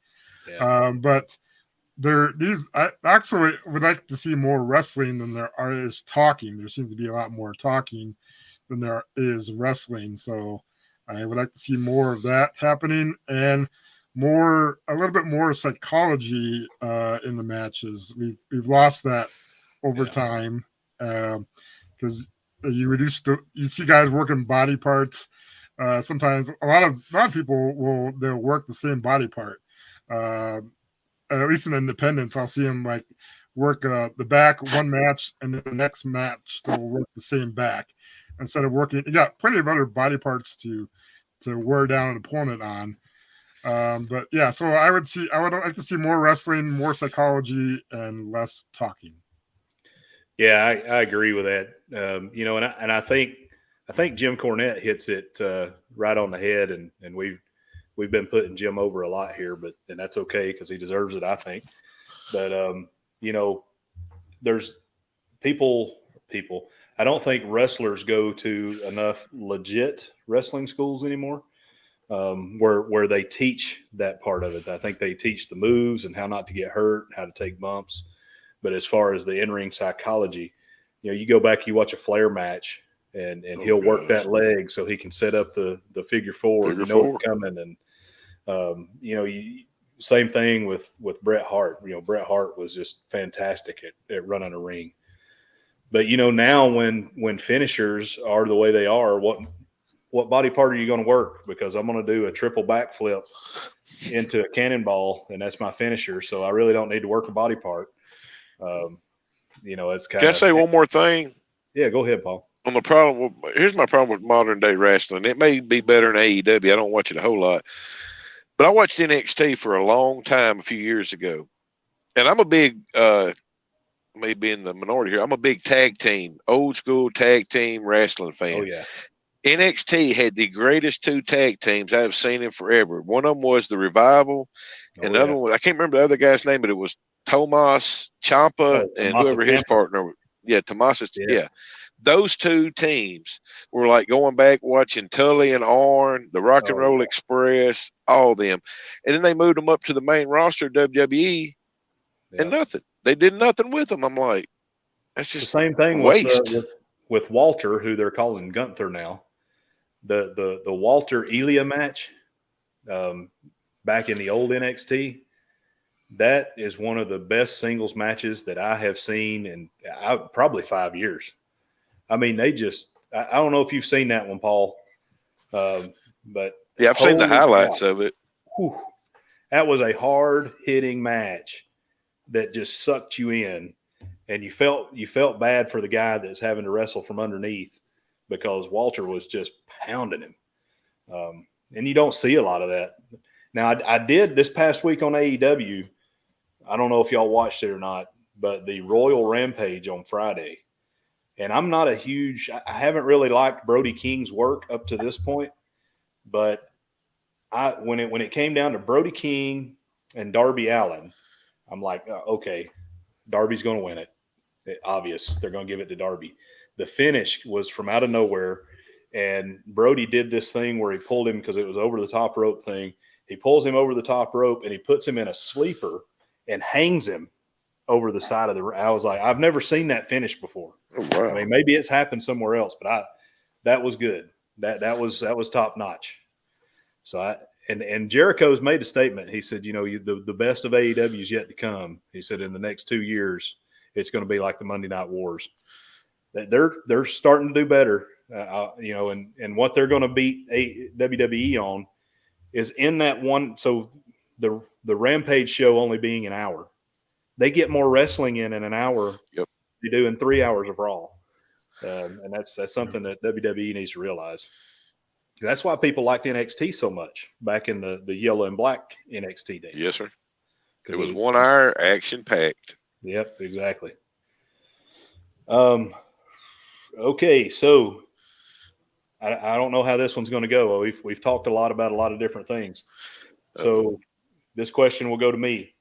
Speaker 3: Yeah. But I actually would like to see more wrestling than there is talking. There seems to be a lot more talking than there is wrestling. So I would like to see more of that happening and a little bit more psychology in the matches. We've lost that over time because you see guys working body parts. Sometimes a lot of people they'll work the same body part. At least in independence, I'll see them like work the back one match and then the next match they'll work the same back instead of working. You got plenty of other body parts to wear down an opponent on. But yeah, so I would like to see more wrestling, more psychology, and less talking.
Speaker 1: Yeah, I agree with that. And I think Jim Cornette hits it right on the head, and we've been putting Jim over a lot here, and that's okay because he deserves it, I think. But you know, there's people. I don't think wrestlers go to enough legit wrestling schools anymore, where they teach that part of it. I think they teach the moves and how not to get hurt, how to take bumps. But as far as the in-ring psychology, you know, you go back, you watch a Flair match, and he'll work that leg so he can set up the figure four. You know what's coming, and you know, same thing with Bret Hart. You know, Bret Hart was just fantastic at running a ring. But you know, now when finishers are the way they are, what body part are you going to work? Because I'm going to do a triple backflip into a cannonball, and that's my finisher. So I really don't need to work a body part. You know, it's kind of.
Speaker 2: Can I say one more thing?
Speaker 1: Yeah, go ahead, Paul.
Speaker 2: On the problem, here's my problem with modern day wrestling. It may be better than AEW. I don't watch it a whole lot, but I watched NXT for a long time a few years ago, and I'm a big, maybe in the minority here, I'm a big tag team, old school tag team wrestling fan.
Speaker 1: Oh yeah.
Speaker 2: NXT had the greatest 2 tag teams I've seen in forever. One of them was the Revival, and the other one was, I can't remember the other guy's name, but it was Tomas Ciampa and whoever his partner was. Yeah, Tomas. Yeah. Those 2 teams were like going back watching Tully and Arn, the Rock and Roll Express, all them. And then they moved them up to the main roster of WWE and nothing. They did nothing with them. I'm like, that's just
Speaker 1: the same thing
Speaker 2: waste.
Speaker 1: With Walter, who they're calling Gunther now. The Walter Elia match back in the old NXT, that is one of the best singles matches that I have seen in probably 5 years. I mean, I don't know if you've seen that one, Paul, but
Speaker 2: yeah, I've seen the highlights of it.
Speaker 1: Whew, that was a hard-hitting match that just sucked you in, and you felt bad for the guy that's having to wrestle from underneath because Walter was just pounding him. And you don't see a lot of that. Now, I did this past week on AEW. I don't know if y'all watched it or not, but the Royal Rampage on Friday. And I'm not I haven't really liked Brody King's work up to this point, but when it came down to Brody King and Darby Allin, I'm like, okay, Darby's going to win it. Obvious. They're going to give it to Darby. The finish was from out of nowhere. And Brody did this thing where he pulled him because it was over the top rope thing. He pulls him over the top rope and he puts him in a sleeper and hangs him over the side of the ring. I was like, I've never seen that finish before.
Speaker 2: Oh, wow.
Speaker 1: I mean, maybe it's happened somewhere else, but that was good. That was top notch. So and Jericho's made a statement. He said, you know, the best of AEW is yet to come. He said in the next 2 years, it's going to be like the Monday Night Wars. They're starting to do better. You know, and what they're going to beat WWE on is in that one. So the Rampage show only being an hour, they get more wrestling in an hour.
Speaker 2: Yep.
Speaker 1: They do in 3 hours of Raw, and that's something that WWE needs to realize. That's why people liked NXT so much back in the yellow and black NXT days.
Speaker 2: Yes, sir. It was 1 hour, action packed.
Speaker 1: Yep, exactly. Okay, so I don't know how this one's going to go. We've talked a lot about a lot of different things. So this question will go to me.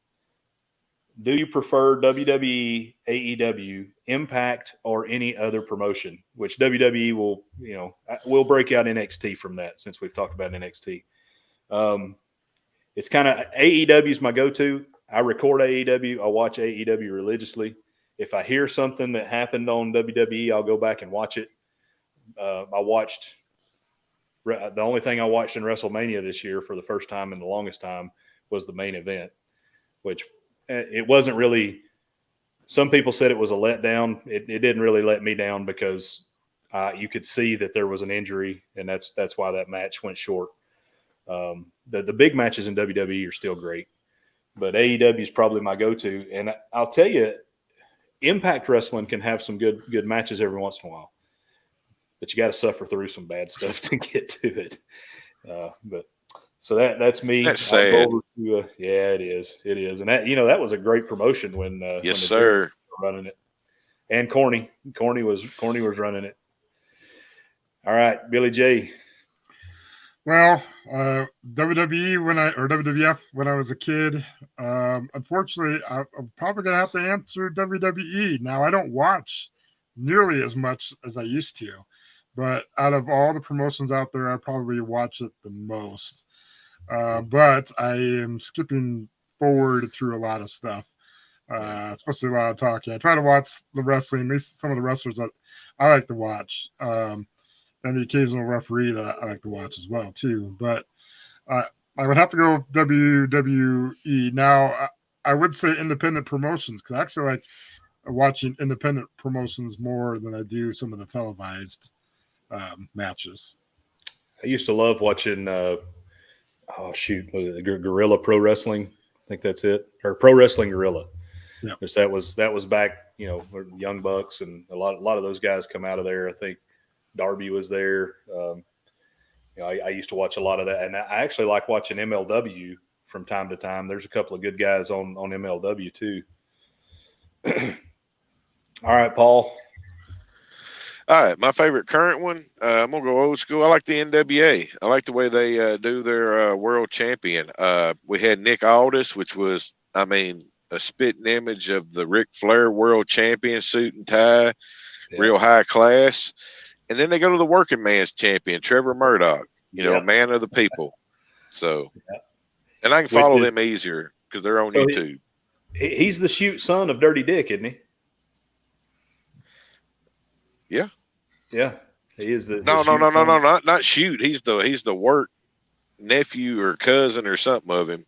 Speaker 1: Do you prefer WWE, AEW, Impact, or any other promotion? Which WWE will, you know, we'll break out NXT from that since we've talked about NXT. It's kind of AEW is my go-to. I record AEW. I watch AEW religiously. If I hear something that happened on WWE, I'll go back and watch it. The only thing I watched in WrestleMania this year for the first time in the longest time was the main event, which it wasn't really. Some people said it was a letdown. It didn't really let me down because you could see that there was an injury, and that's why that match went short. The big matches in WWE are still great, but AEW is probably my go-to. And I'll tell you, Impact Wrestling can have some good matches every once in a while, but you got to suffer through some bad stuff to get to it. But so that's me.
Speaker 2: That's sad.
Speaker 1: Yeah, it is. It is. And that was a great promotion when
Speaker 2: yes, sir,
Speaker 1: running it. And Corny was running it. All right, Billy J.
Speaker 3: Well, WWE or WWF when I was a kid. Unfortunately, I'm probably gonna have to answer WWE. Now, I don't watch nearly as much as I used to, but out of all the promotions out there, I probably watch it the most. But I am skipping forward through a lot of stuff, especially a lot of talking. I try to watch the wrestling, at least some of the wrestlers that I like to watch. And the occasional referee that I like to watch as well too. But uh, I would have to go with WWE. Now, I would say independent promotions because I actually like watching independent promotions more than I do some of the televised matches.
Speaker 1: I used to love watching. Oh shoot, was it Gorilla Pro Wrestling? I think that's it, or Pro Wrestling Gorilla.
Speaker 3: Yeah,
Speaker 1: because that was back. Young Bucks and a lot of those guys come out of there. I think Darby was there. I used to watch a lot of that, and I actually like watching MLW from time to time. There's a couple of good guys on MLW too. All right, Paul.
Speaker 2: All right, my favorite current one. I'm gonna go old school. I like the NWA. I like the way they do their world champion. We had Nick Aldis, which was, I mean, a spitting image of the Ric Flair world champion, suit and tie, real high class. And then they go to the working man's champion, Trevor Murdoch. A man of the people. So, and I can follow them easier because they're on YouTube.
Speaker 1: He's the shoot son of Dirty Dick, isn't he?
Speaker 2: Yeah.
Speaker 1: Yeah. He is the
Speaker 2: no, not shoot. He's the work nephew or cousin or something of him.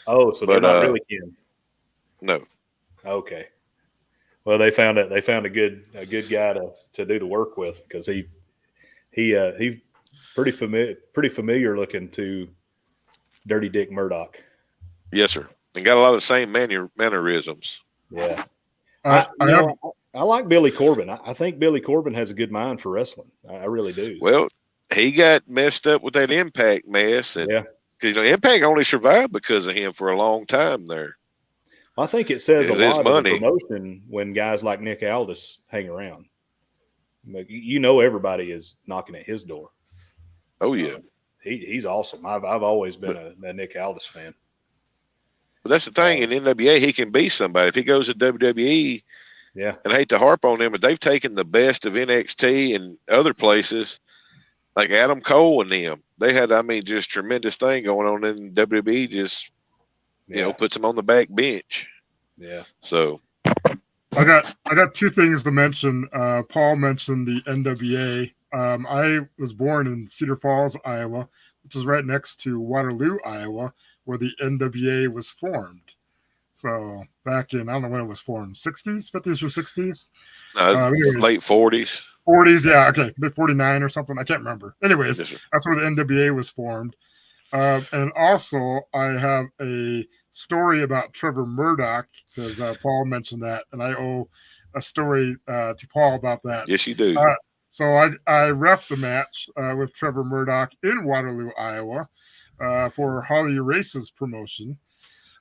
Speaker 1: Oh, so they're not really kin.
Speaker 2: No.
Speaker 1: Okay. Well, they found a good guy to do the work with because he pretty familiar looking to Dirty Dick Murdoch. Yes,
Speaker 2: sir. And got a lot of the same mannerisms.
Speaker 1: Yeah. I like Billy Corbin. I think Billy Corbin has a good mind for wrestling. I really do.
Speaker 2: Well, he got messed up with that Impact mess. And, because Impact only survived because of him for a long time there.
Speaker 1: I think it says a lot of the promotion when guys like Nick Aldis hang around. Everybody is knocking at his door.
Speaker 2: Oh, yeah.
Speaker 1: He's awesome. I've always been a Nick Aldis fan.
Speaker 2: But that's the thing. In NWA, he can be somebody. If he goes to WWE, and I hate to harp on them, but they've taken the best of NXT and other places, like Adam Cole and them. They had, just tremendous thing going on in WWE, just, puts them on the back bench.
Speaker 1: Yeah.
Speaker 2: So
Speaker 3: I got two things to mention. Paul mentioned the NWA. I was born in Cedar Falls, Iowa, which is right next to Waterloo, Iowa, where the NWA was formed. So back in, I don't know when it was formed, 60s, 50s or 60s?
Speaker 2: Late 40s.
Speaker 3: 40s, yeah, okay, 49 or something. I can't remember. Anyways, that's where the NWA was formed. And also, I have a story about Trevor Murdoch because Paul mentioned that, and I owe a story to Paul about that.
Speaker 2: Yes, you do.
Speaker 3: So I reffed a match with Trevor Murdoch in Waterloo, Iowa, for Harley Race's promotion.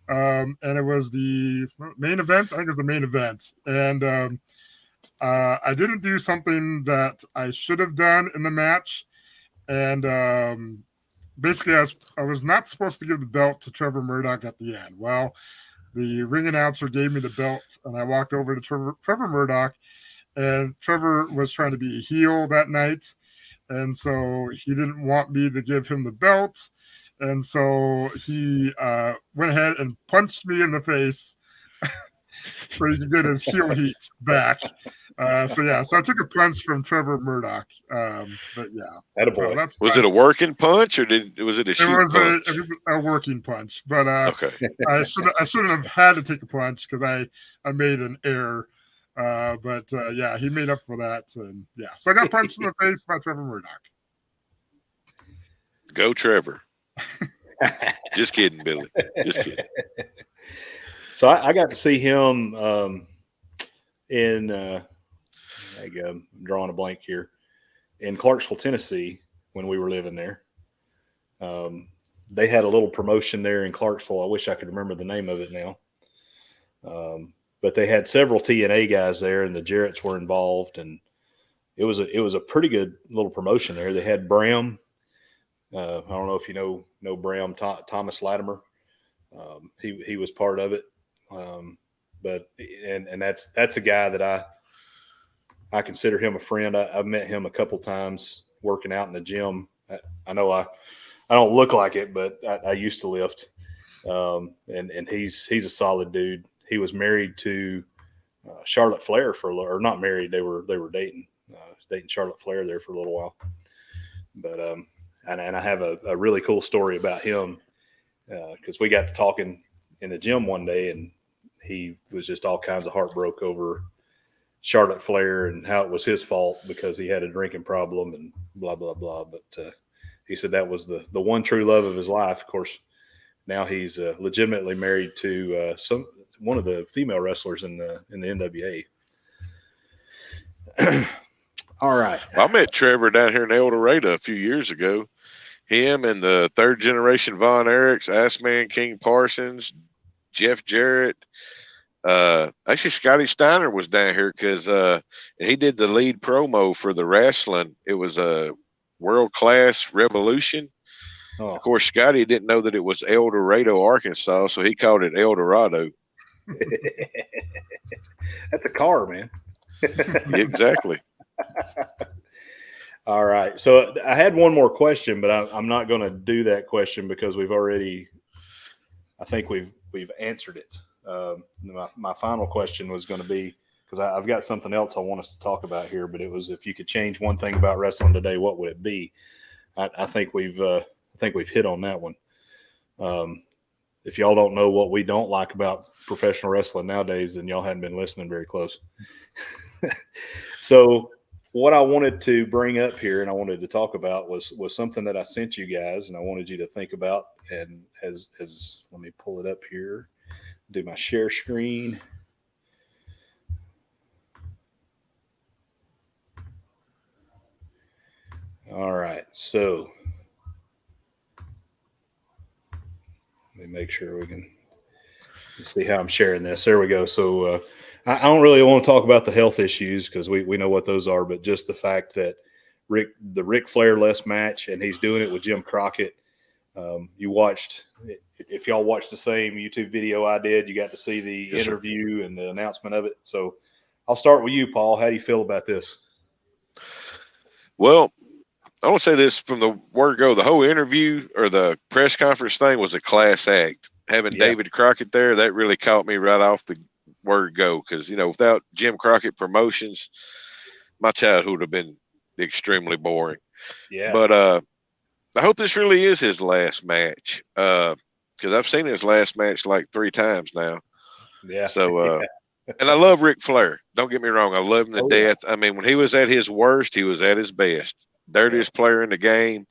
Speaker 3: And it was the main event. I think it was the main event. And I didn't do something that I should have done in the match. And basically, I was not supposed to give the belt to Trevor Murdoch at the end. Well, the ring announcer gave me the belt, and I walked over to Trevor Murdoch, and Trevor was trying to be a heel that night. And so he didn't want me to give him the belt. And so he went ahead and punched me in the face so he could get his heel heat back. So I took a punch from Trevor Murdoch. But yeah,
Speaker 1: attaboy.
Speaker 2: Was it a working punch or was it a shoot punch?
Speaker 3: It was a working punch, but
Speaker 2: okay.
Speaker 3: I shouldn't have had to take a punch because I made an error. But he made up for that, and so I got punched in the face by Trevor Murdoch.
Speaker 2: Go Trevor. Just kidding, Billy. Just kidding.
Speaker 1: So I got to see him in there you go. I'm drawing a blank here. In Clarksville, Tennessee, when we were living there. They had a little promotion there in Clarksville. I wish I could remember the name of it now. But they had several TNA guys there, and the Jarretts were involved, and it was a pretty good little promotion there. They had Bram, I don't know if you know Bram Thomas Latimer. He was part of it, but that's a guy that I consider him a friend. I've met him a couple times working out in the gym. I know I don't look like it, but I used to lift, and he's a solid dude. He was married to Charlotte Flair for a little, or not married. They were dating Charlotte Flair there for a little while. But and I have a really cool story about him because we got to talking in the gym one day, and he was just all kinds of heartbroken over Charlotte Flair and how it was his fault because he had a drinking problem and blah blah blah. But he said that was the one true love of his life. Of course, now he's legitimately married to one of the female wrestlers in the NWA. All right.
Speaker 2: I met Trevor down here in El Dorado a few years ago. Him and the third generation Von Erichs, Assman King Parsons, Jeff Jarrett. Actually, Scotty Steiner was down here because he did the lead promo for the wrestling. It was a World Class Revolution. Oh. Of course, Scotty didn't know that it was El Dorado, Arkansas, so he called it El Dorado.
Speaker 1: That's a car, man.
Speaker 2: Exactly.
Speaker 1: All right. So I had one more question, but I'm not going to do that question because I think we've answered it. My final question was going to be, because I've got something else I want us to talk about here, but it was, if you could change one thing about wrestling today, what would it be? I think we've hit on that one. If y'all don't know what we don't like about professional wrestling nowadays, then y'all hadn't been listening very close. So what I wanted to bring up here and I wanted to talk about was something that I sent you guys and I wanted you to think about. And as let me pull it up here, do my share screen. All right. So let me make sure we can see how I'm sharing this. There we go. So I don't really want to talk about the health issues because we know what those are, but just the fact that the Ric Flair-less match, and he's doing it with Jim Crockett. You watched, if y'all watched the same YouTube video I did, you got to see the interview and the announcement of it. So I'll start with you, Paul. How do you feel about this?
Speaker 2: Well, I want to say this from the word go. The whole interview or the press conference thing was a class act. Having David Crockett there, that really caught me right off the word go. Because, without Jim Crockett Promotions, my childhood would have been extremely boring.
Speaker 1: Yeah.
Speaker 2: But I hope this really is his last match. Because I've seen his last match like 3 times now.
Speaker 1: Yeah.
Speaker 2: So, and I love Ric Flair. Don't get me wrong. I love him to death. Yeah. I mean, when he was at his worst, he was at his best. Dirtiest player in the game.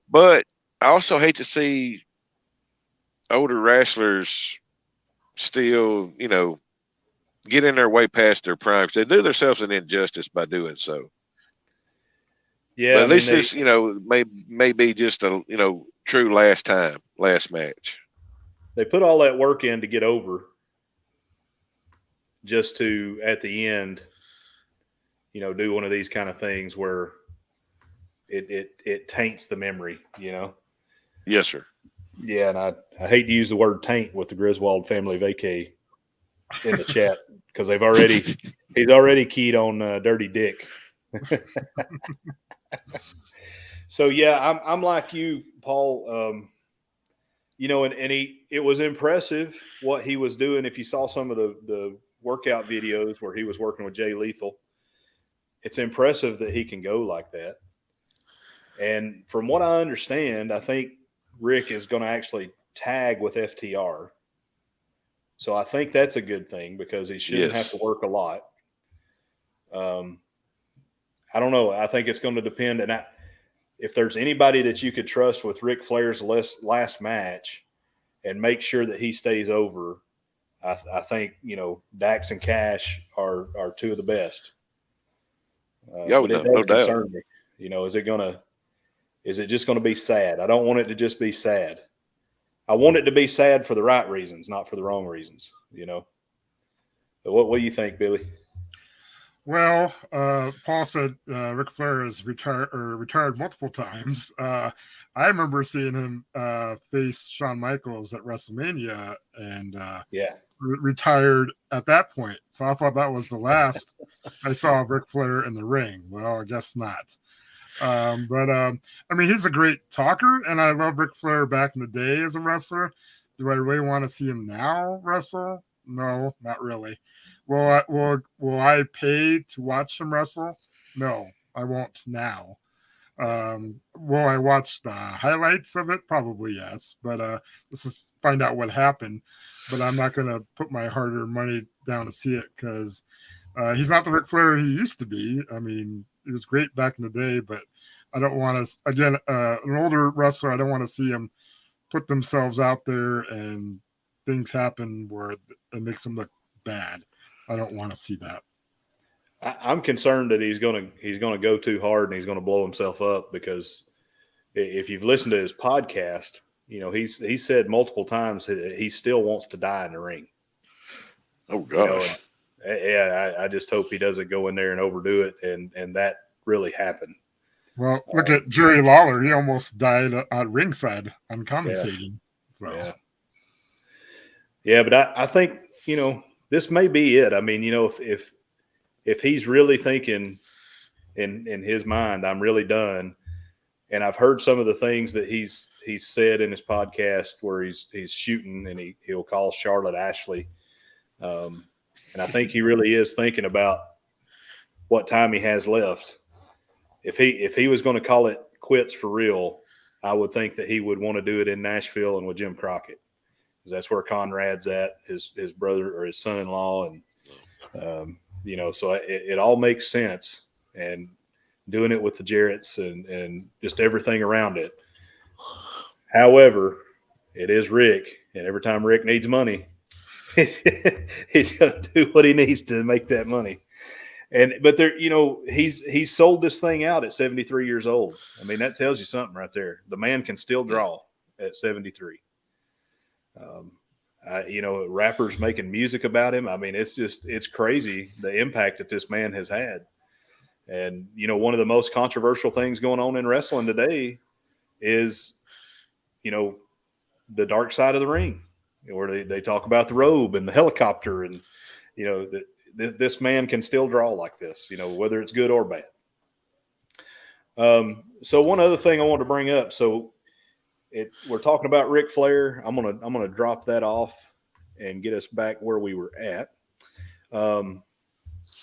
Speaker 2: But I also hate to see older wrestlers still, get in their way past their prime. They do themselves an injustice by doing so.
Speaker 1: Yeah.
Speaker 2: But at least this, may be just a, true last match.
Speaker 1: They put all that work in to get over just to, at the end, do one of these kind of things where it taints the memory,
Speaker 2: Yes, sir.
Speaker 1: Yeah, and I hate to use the word taint with the Griswold family vacay in the chat because he's already keyed on Dirty Dick. So yeah, I'm like you, Paul. It was impressive what he was doing. If you saw some of the workout videos where he was working with Jay Lethal, it's impressive that he can go like that. And from what I understand, I think Rick is going to actually tag with FTR. So I think that's a good thing because he shouldn't have to work a lot. I don't know. I think it's going to depend. And if there's anybody that you could trust with Ric Flair's last match and make sure that he stays over, I think, Dax and Cash are 2 of the best. But it does concern me. Is it just going to be sad? I don't want it to just be sad. I want it to be sad for the right reasons, not for the wrong reasons, But what do you think, Billy?
Speaker 3: Well, Paul said Ric Flair is retired multiple times. I I remember seeing him face Shawn Michaels at WrestleMania and retired at that point. So I thought that was the last I saw of Ric Flair in the ring. Well, I guess not. But I mean, he's a great talker, and I love Ric Flair back in the day as a wrestler. Do I really want to see him now wrestle? No, not really. Will I pay to watch him wrestle? No, I won't now. Will I watch the highlights of it? Probably yes. But let's just find out what happened. But I'm not going to put my hard-earned money down to see it because he's not the Ric Flair he used to be. I mean, he was great back in the day, but I don't want to, again, an older wrestler, I don't want to see him put themselves out there and things happen where it makes them look bad. I don't want to see that.
Speaker 1: I'm concerned that he's gonna go too hard and he's gonna blow himself up, because if you've listened to his podcast, you know, he's said multiple times that he still wants to die in the ring.
Speaker 2: Oh gosh.
Speaker 1: You know, yeah, I just hope he doesn't go in there and overdo it, and that really happened.
Speaker 3: Well, look at Jerry Lawler. He almost died at ringside on commentating.
Speaker 1: Yeah, but I think, you know, this may be it. I mean, you know, if he's really thinking in his mind, I'm really done, and I've heard some of the things that he's said in his podcast where he's shooting and he'll call Charlotte Ashley, and I think he really is thinking about what time he has left. If he was going to call it quits for real, I would think that he would want to do it in Nashville and with Jim Crockett, because that's where Conrad's at, his brother or his son-in-law, and you know, so it all makes sense. And doing it with the Jarretts and just everything around it. However, it is Rick, and every time Rick needs money, he's going to do what he needs to make that money. But there, you know, he's sold this thing out at 73 years old. I mean, that tells you something right there. The man can still draw at 73. You know, rappers making music about him. I mean, it's crazy the impact that this man has had. And, you know, one of the most controversial things going on in wrestling today is, you know, the dark side of the ring, where they talk about the robe and the helicopter, and, you know, this man can still draw like this, you know, whether it's good or bad. So one other thing I want to bring up. So we're talking about Ric Flair. I'm gonna drop that off and get us back where we were at.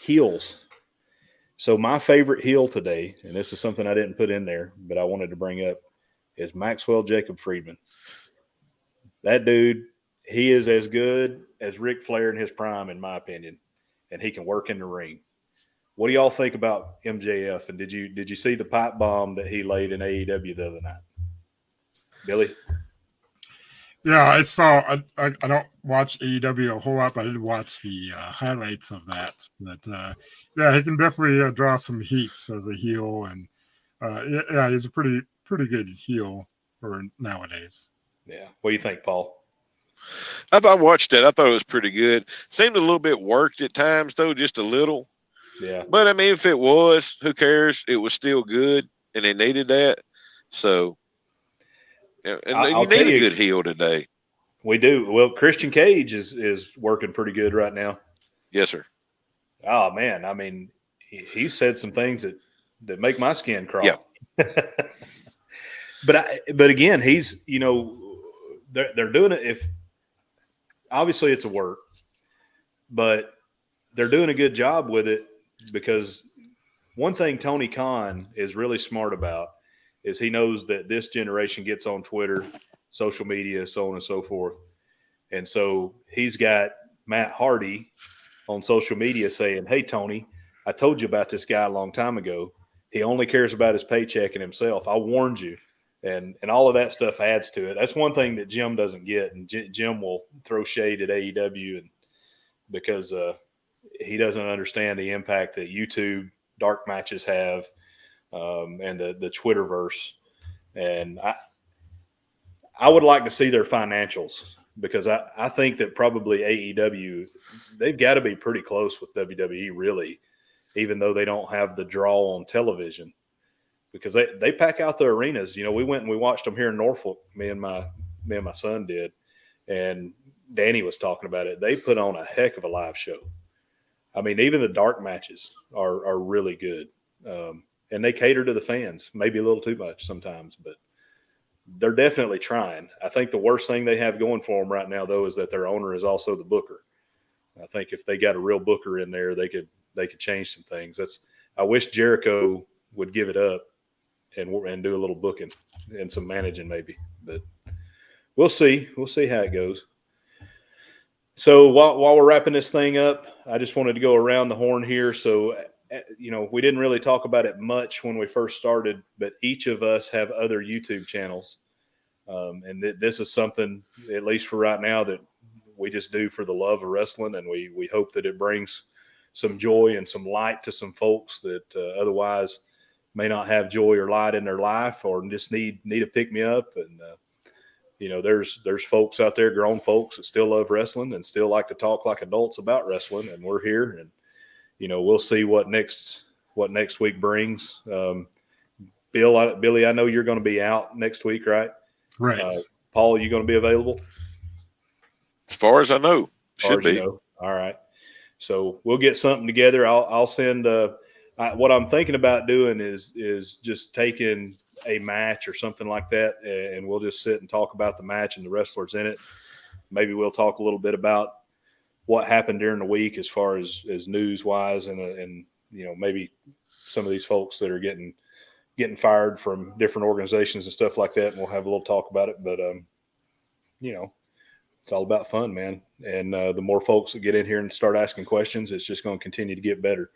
Speaker 1: Heels. So my favorite heel today, and this is something I didn't put in there, but I wanted to bring up, is Maxwell Jacob Friedman. That dude, he is as good as Ric Flair in his prime, in my opinion, and he can work in the ring. What do y'all think about MJF? And did you see the pipe bomb that he laid in AEW the other night, Billy?
Speaker 3: Yeah, I saw. I don't watch AEW a whole lot, but I did watch the highlights of that. But yeah, he can definitely draw some heat as a heel, and yeah, he's a pretty good heel for nowadays.
Speaker 1: Yeah. What do you think, Paul?
Speaker 2: I watched it. I thought it was pretty good. Seemed a little bit worked at times, though, just a little.
Speaker 1: Yeah.
Speaker 2: But I mean, if it was, who cares? It was still good, and they needed that. So, and you need a good heel today.
Speaker 1: We do. Well, Christian Cage is working pretty good right now.
Speaker 2: Yes, sir.
Speaker 1: Oh man, I mean, he said some things that make my skin crawl.
Speaker 2: Yeah.
Speaker 1: But again, he's, you know, they're doing it. If obviously it's a work, but they're doing a good job with it, because one thing Tony Khan is really smart about is he knows that this generation gets on Twitter, social media, so on and so forth. And so he's got Matt Hardy on social media saying, "Hey, Tony, I told you about this guy a long time ago. He only cares about his paycheck and himself. I warned you." And all of that stuff adds to it. That's one thing that Jim doesn't get. And Jim will throw shade at AEW because he doesn't understand the impact that YouTube dark matches have, and the Twitterverse. And I would like to see their financials, because I think that probably AEW, they've got to be pretty close with WWE, really, even though they don't have the draw on television. because they pack out the arenas. You know, we went and we watched them here in Norfolk. Me and my son did, and Danny was talking about it. They put on a heck of a live show. I mean, even the dark matches are really good, and they cater to the fans. Maybe a little too much sometimes, but they're definitely trying. I think the worst thing they have going for them right now, though, is that their owner is also the booker. I think if they got a real booker in there, they could change some things. I wish Jericho would give it up and do a little booking and some managing maybe, but we'll see. We'll see how it goes. So while we're wrapping this thing up, I just wanted to go around the horn here. So, you know, we didn't really talk about it much when we first started, but each of us have other YouTube channels. And this is something, at least for right now, that we just do for the love of wrestling. And we hope that it brings some joy and some light to some folks that otherwise may not have joy or light in their life, or just need a pick me up. And, you know, there's folks out there, grown folks, that still love wrestling and still like to talk like adults about wrestling. And we're here, and, you know, we'll see what next week brings. Billy, I know you're going to be out next week, right?
Speaker 3: Right.
Speaker 1: Paul, are you going to be available?
Speaker 2: As far as I know, should be.
Speaker 1: You know. All right. So we'll get something together. I'll send what I'm thinking about doing is just taking a match or something like that, and we'll just sit and talk about the match and the wrestlers in it. Maybe we'll talk a little bit about what happened during the week as far as news wise, and you know, maybe some of these folks that are getting fired from different organizations and stuff like that, and we'll have a little talk about it. But you know, it's all about fun, man. And the more folks that get in here and start asking questions, it's just going to continue to get better.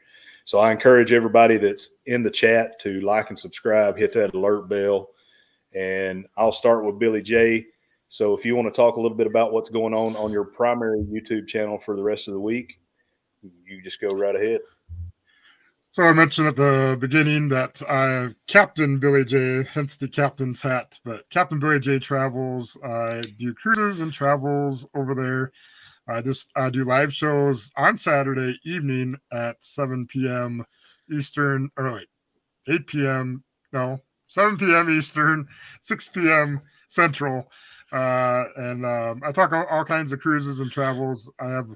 Speaker 1: So I encourage everybody that's in the chat to like and subscribe, hit that alert bell. And I'll start with Billy J. So if you want to talk a little bit about what's going on your primary YouTube channel for the rest of the week, you just go right ahead.
Speaker 3: So I mentioned at the beginning that I Captain Billy J, hence the captain's hat, but Captain Billy J Travels. I do cruises and travels over there. I do live shows on Saturday evening at 7 p.m. Eastern, or wait, 8 p.m. No, 7 p.m. Eastern, 6 p.m. Central. And I talk all kinds of cruises and travels. I have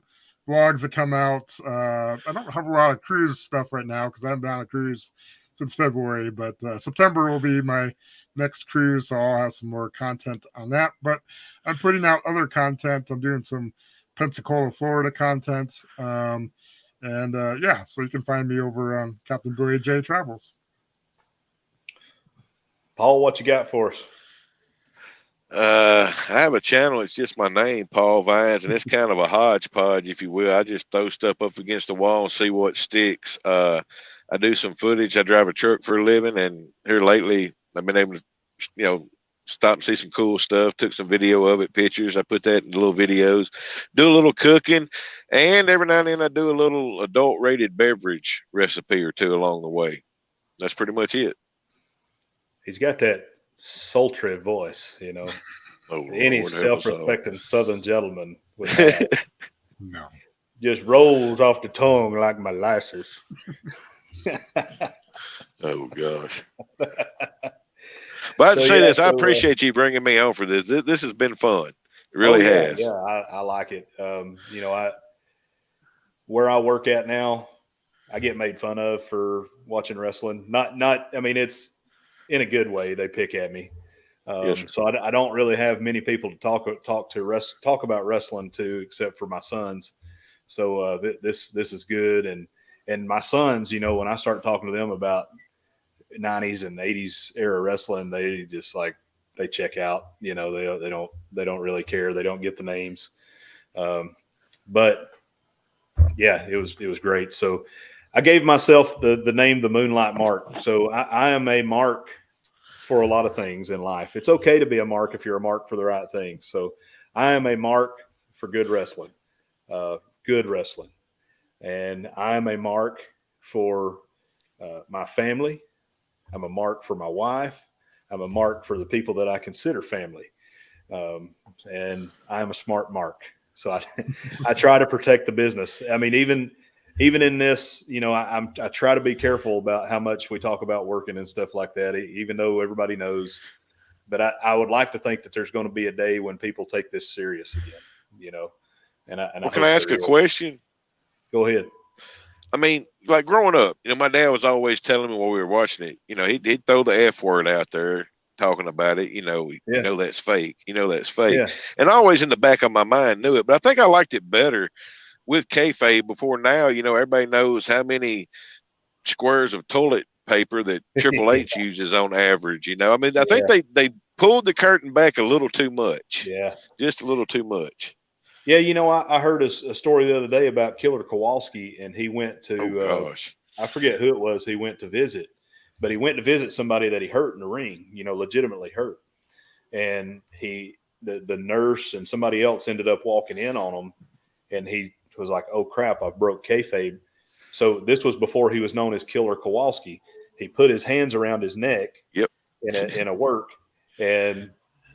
Speaker 3: vlogs that come out. I don't have a lot of cruise stuff right now because I haven't been on a cruise since February, but September will be my next cruise, so I'll have some more content on that. But I'm putting out other content. I'm doing some Pensacola, Florida content. Yeah, so you can find me over on Captain Billy J Travels.
Speaker 1: Paul, what you got for us?
Speaker 2: I have a channel. It's just my name, Paul Vines, and it's kind of a hodgepodge, if you will. I just throw stuff up against the wall and see what sticks. I do some footage. I drive a truck for a living, and here lately I've been able to, you know, stop and see some cool stuff. Took some video of it, pictures. I put that in little videos. Do a little cooking, and every now and then I do a little adult-rated beverage recipe or two along the way. That's pretty much it.
Speaker 1: He's got that sultry voice, you know.
Speaker 2: Oh,
Speaker 1: any
Speaker 2: Lord,
Speaker 1: self-respecting Southern gentleman would have.
Speaker 3: No.
Speaker 1: Just rolls off the tongue like molasses.
Speaker 2: Oh, gosh. But I'd say this. I appreciate you bringing me on for this. This has been fun. It really has.
Speaker 1: Yeah, I like it. You know, where I work at now, I get made fun of for watching wrestling. Not. I mean, it's in a good way. They pick at me.
Speaker 2: Yes,
Speaker 1: so I don't really have many people to talk about wrestling to, except for my sons. So this is good. And my sons, you know, when I start talking to them about 90s and 80s era wrestling, they just like, they check out, you know, they don't really care. They don't get the names. But yeah, it was great. So I gave myself the name, the Moonlight Mark. So I am a mark for a lot of things in life. It's okay to be a mark if you're a mark for the right things. So I am a mark for good wrestling, and I am a mark for my family. I'm a mark for my wife. I'm a mark for the people that I consider family. And I'm a smart mark. So I try to protect the business. I mean, even even in this, you know, I try to be careful about how much we talk about working and stuff like that, even though everybody knows. But I would like to think that there's going to be a day when people take this serious again, you know. And I
Speaker 2: Well, can
Speaker 1: hope
Speaker 2: I ask a
Speaker 1: there is.
Speaker 2: question?
Speaker 1: Go ahead.
Speaker 2: I mean, like growing up, you know, my dad was always telling me while we were watching it, you know, he'd throw the F word out there talking about it. You know,
Speaker 1: Yeah.
Speaker 2: you know that's fake. You know that's fake.
Speaker 1: Yeah.
Speaker 2: And I always in the back of my mind knew it, but I think I liked it better with kayfabe before now. You know, everybody knows how many squares of toilet paper that Triple H uses on average. You know, I mean, I think they pulled the curtain back a little too much.
Speaker 1: Yeah.
Speaker 2: Just a little too much.
Speaker 1: Yeah, you know, I heard a story the other day about Killer Kowalski, and he went to,
Speaker 2: Oh gosh,
Speaker 1: I forget who it was he went to visit, but he went to visit somebody that he hurt in the ring, you know, legitimately hurt. And the nurse and somebody else ended up walking in on him, and he was like, oh crap, I broke kayfabe. So this was before he was known as Killer Kowalski. He put his hands around his neck in a work, and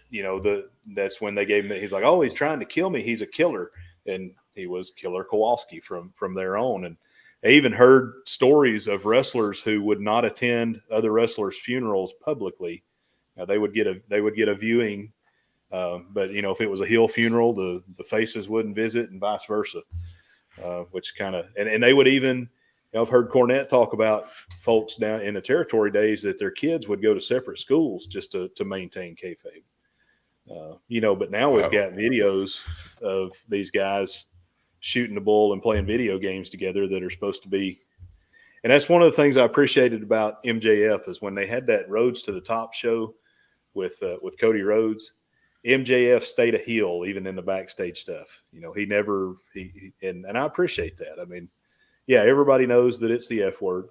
Speaker 1: you know, that's when they gave him, he's like, oh, he's trying to kill me. He's a killer. And he was Killer Kowalski from there on. And I even heard stories of wrestlers who would not attend other wrestlers' funerals publicly. They would get a viewing. But you know, if it was a heel funeral, the faces wouldn't visit and vice versa, which kind of, and they would even, you know, I've heard Cornette talk about folks down in the territory days that their kids would go to separate schools just to maintain kayfabe. You know, but now we've got videos of these guys shooting the bull and playing video games together that are supposed to be. And that's one of the things I appreciated about MJF is when they had that Rhodes to the Top show with Cody Rhodes, MJF stayed a heel even in the backstage stuff. You know, and I appreciate that. I mean, yeah, everybody knows that it's the F word,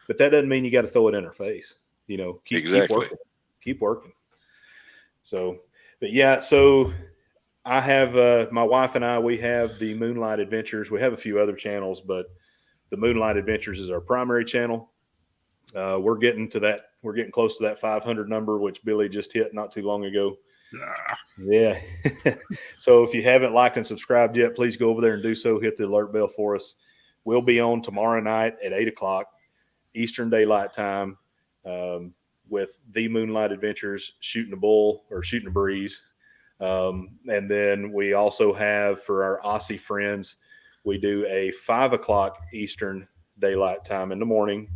Speaker 1: but that doesn't mean you got to throw it in her face. You know, keep working. So, but yeah, so I have my wife and I, we have the Moonlight Adventures. We have a few other channels, but the Moonlight Adventures is our primary channel. We're getting close to that 500 number, which Billy just hit not too long ago. Yeah. So if you haven't liked and subscribed yet, please go over there and do so. Hit the alert bell for us. We'll be on tomorrow night at 8:00 Eastern Daylight Time. With the Moonlight Adventures, shooting a bull or shooting a breeze. And then we also have, for our Aussie friends, we do a 5:00 Eastern Daylight Time in the morning,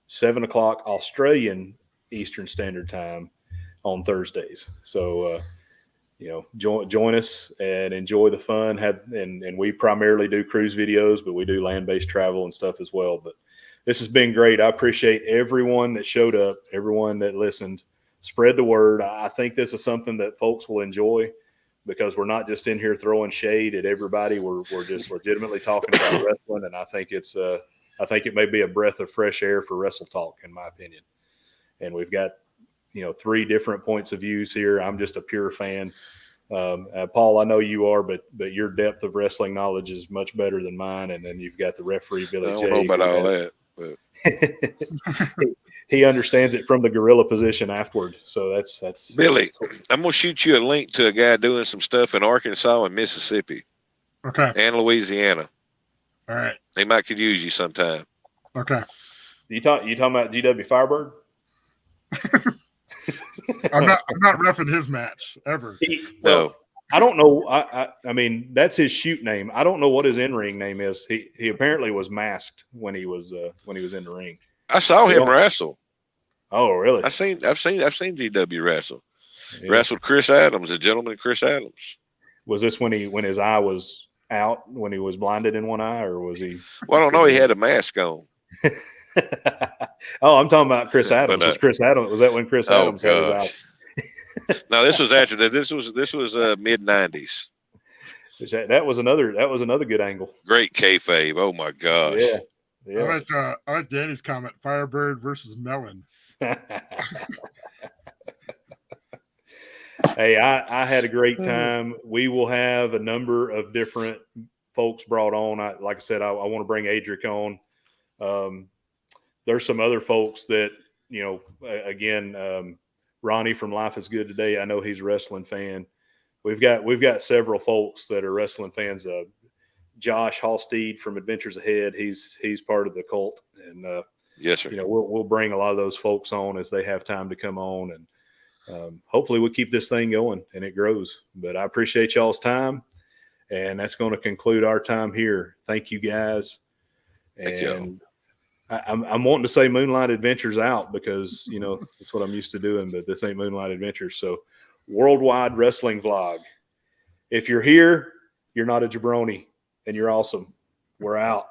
Speaker 1: 7:00 Australian Eastern Standard Time on Thursdays. So, you know, join us and enjoy the fun. And we primarily do cruise videos, but we do land-based travel and stuff as well. But this has been great. I appreciate everyone that showed up, everyone that listened. Spread the word. I think this is something that folks will enjoy because we're not just in here throwing shade at everybody. We're just legitimately talking about wrestling, and I think it may be a breath of fresh air for Wrestle Talk, in my opinion. And we've got, you know, 3 different points of views here. I'm just a pure fan. Paul, I know you are, but your depth of wrestling knowledge is much better than mine. And then you've got the referee, Billy J.
Speaker 2: I don't know about all that. But
Speaker 1: he understands it from the gorilla position afterward. So that's
Speaker 2: Billy.
Speaker 1: That's cool.
Speaker 2: I'm gonna shoot you a link to a guy doing some stuff in Arkansas and Mississippi.
Speaker 3: Okay.
Speaker 2: And Louisiana.
Speaker 3: All right.
Speaker 2: They might could use you sometime.
Speaker 3: Okay.
Speaker 1: You talking about GW Firebird?
Speaker 3: I'm not reffing his match ever.
Speaker 2: No.
Speaker 1: I don't know. I mean, that's his shoot name. I don't know what his in-ring name is. He apparently was masked when he was in the ring.
Speaker 2: I saw him wrestle.
Speaker 1: Oh, really?
Speaker 2: I've seen GW wrestle.
Speaker 1: Yeah.
Speaker 2: Wrestled Chris Adams, the gentleman Chris Adams.
Speaker 1: Was this when his eye was out, when he was blinded in one eye, or was he?
Speaker 2: Well, I don't know. He had a mask on.
Speaker 1: Oh, I'm talking about Chris Adams. Was that when Chris Adams had his eye?
Speaker 2: No, this was after that. This was mid-90s.
Speaker 1: That was another good angle.
Speaker 2: Great kayfabe. Oh my gosh.
Speaker 1: Yeah.
Speaker 3: I like Danny's comment. Firebird versus Melon.
Speaker 1: Hey, I had a great time. We will have a number of different folks brought on. Like I said, I want to bring Adric on. There's some other folks that, you know, again, Ronnie from Life is Good Today. I know he's a wrestling fan. We've got several folks that are wrestling fans. Josh Halstead from Adventures Ahead. He's part of the cult, and
Speaker 2: Yes, sir.
Speaker 1: you know, we'll bring a lot of those folks on as they have time to come on, and hopefully we'll keep this thing going and it grows. But I appreciate y'all's time, and that's going to conclude our time here. Thank you, guys.
Speaker 2: Thank you.
Speaker 1: And I'm wanting to say Moonlight Adventures out because, you know, that's what I'm used to doing, but this ain't Moonlight Adventures. So worldwide wrestling vlog. If you're here, you're not a jabroni, and you're awesome. We're out.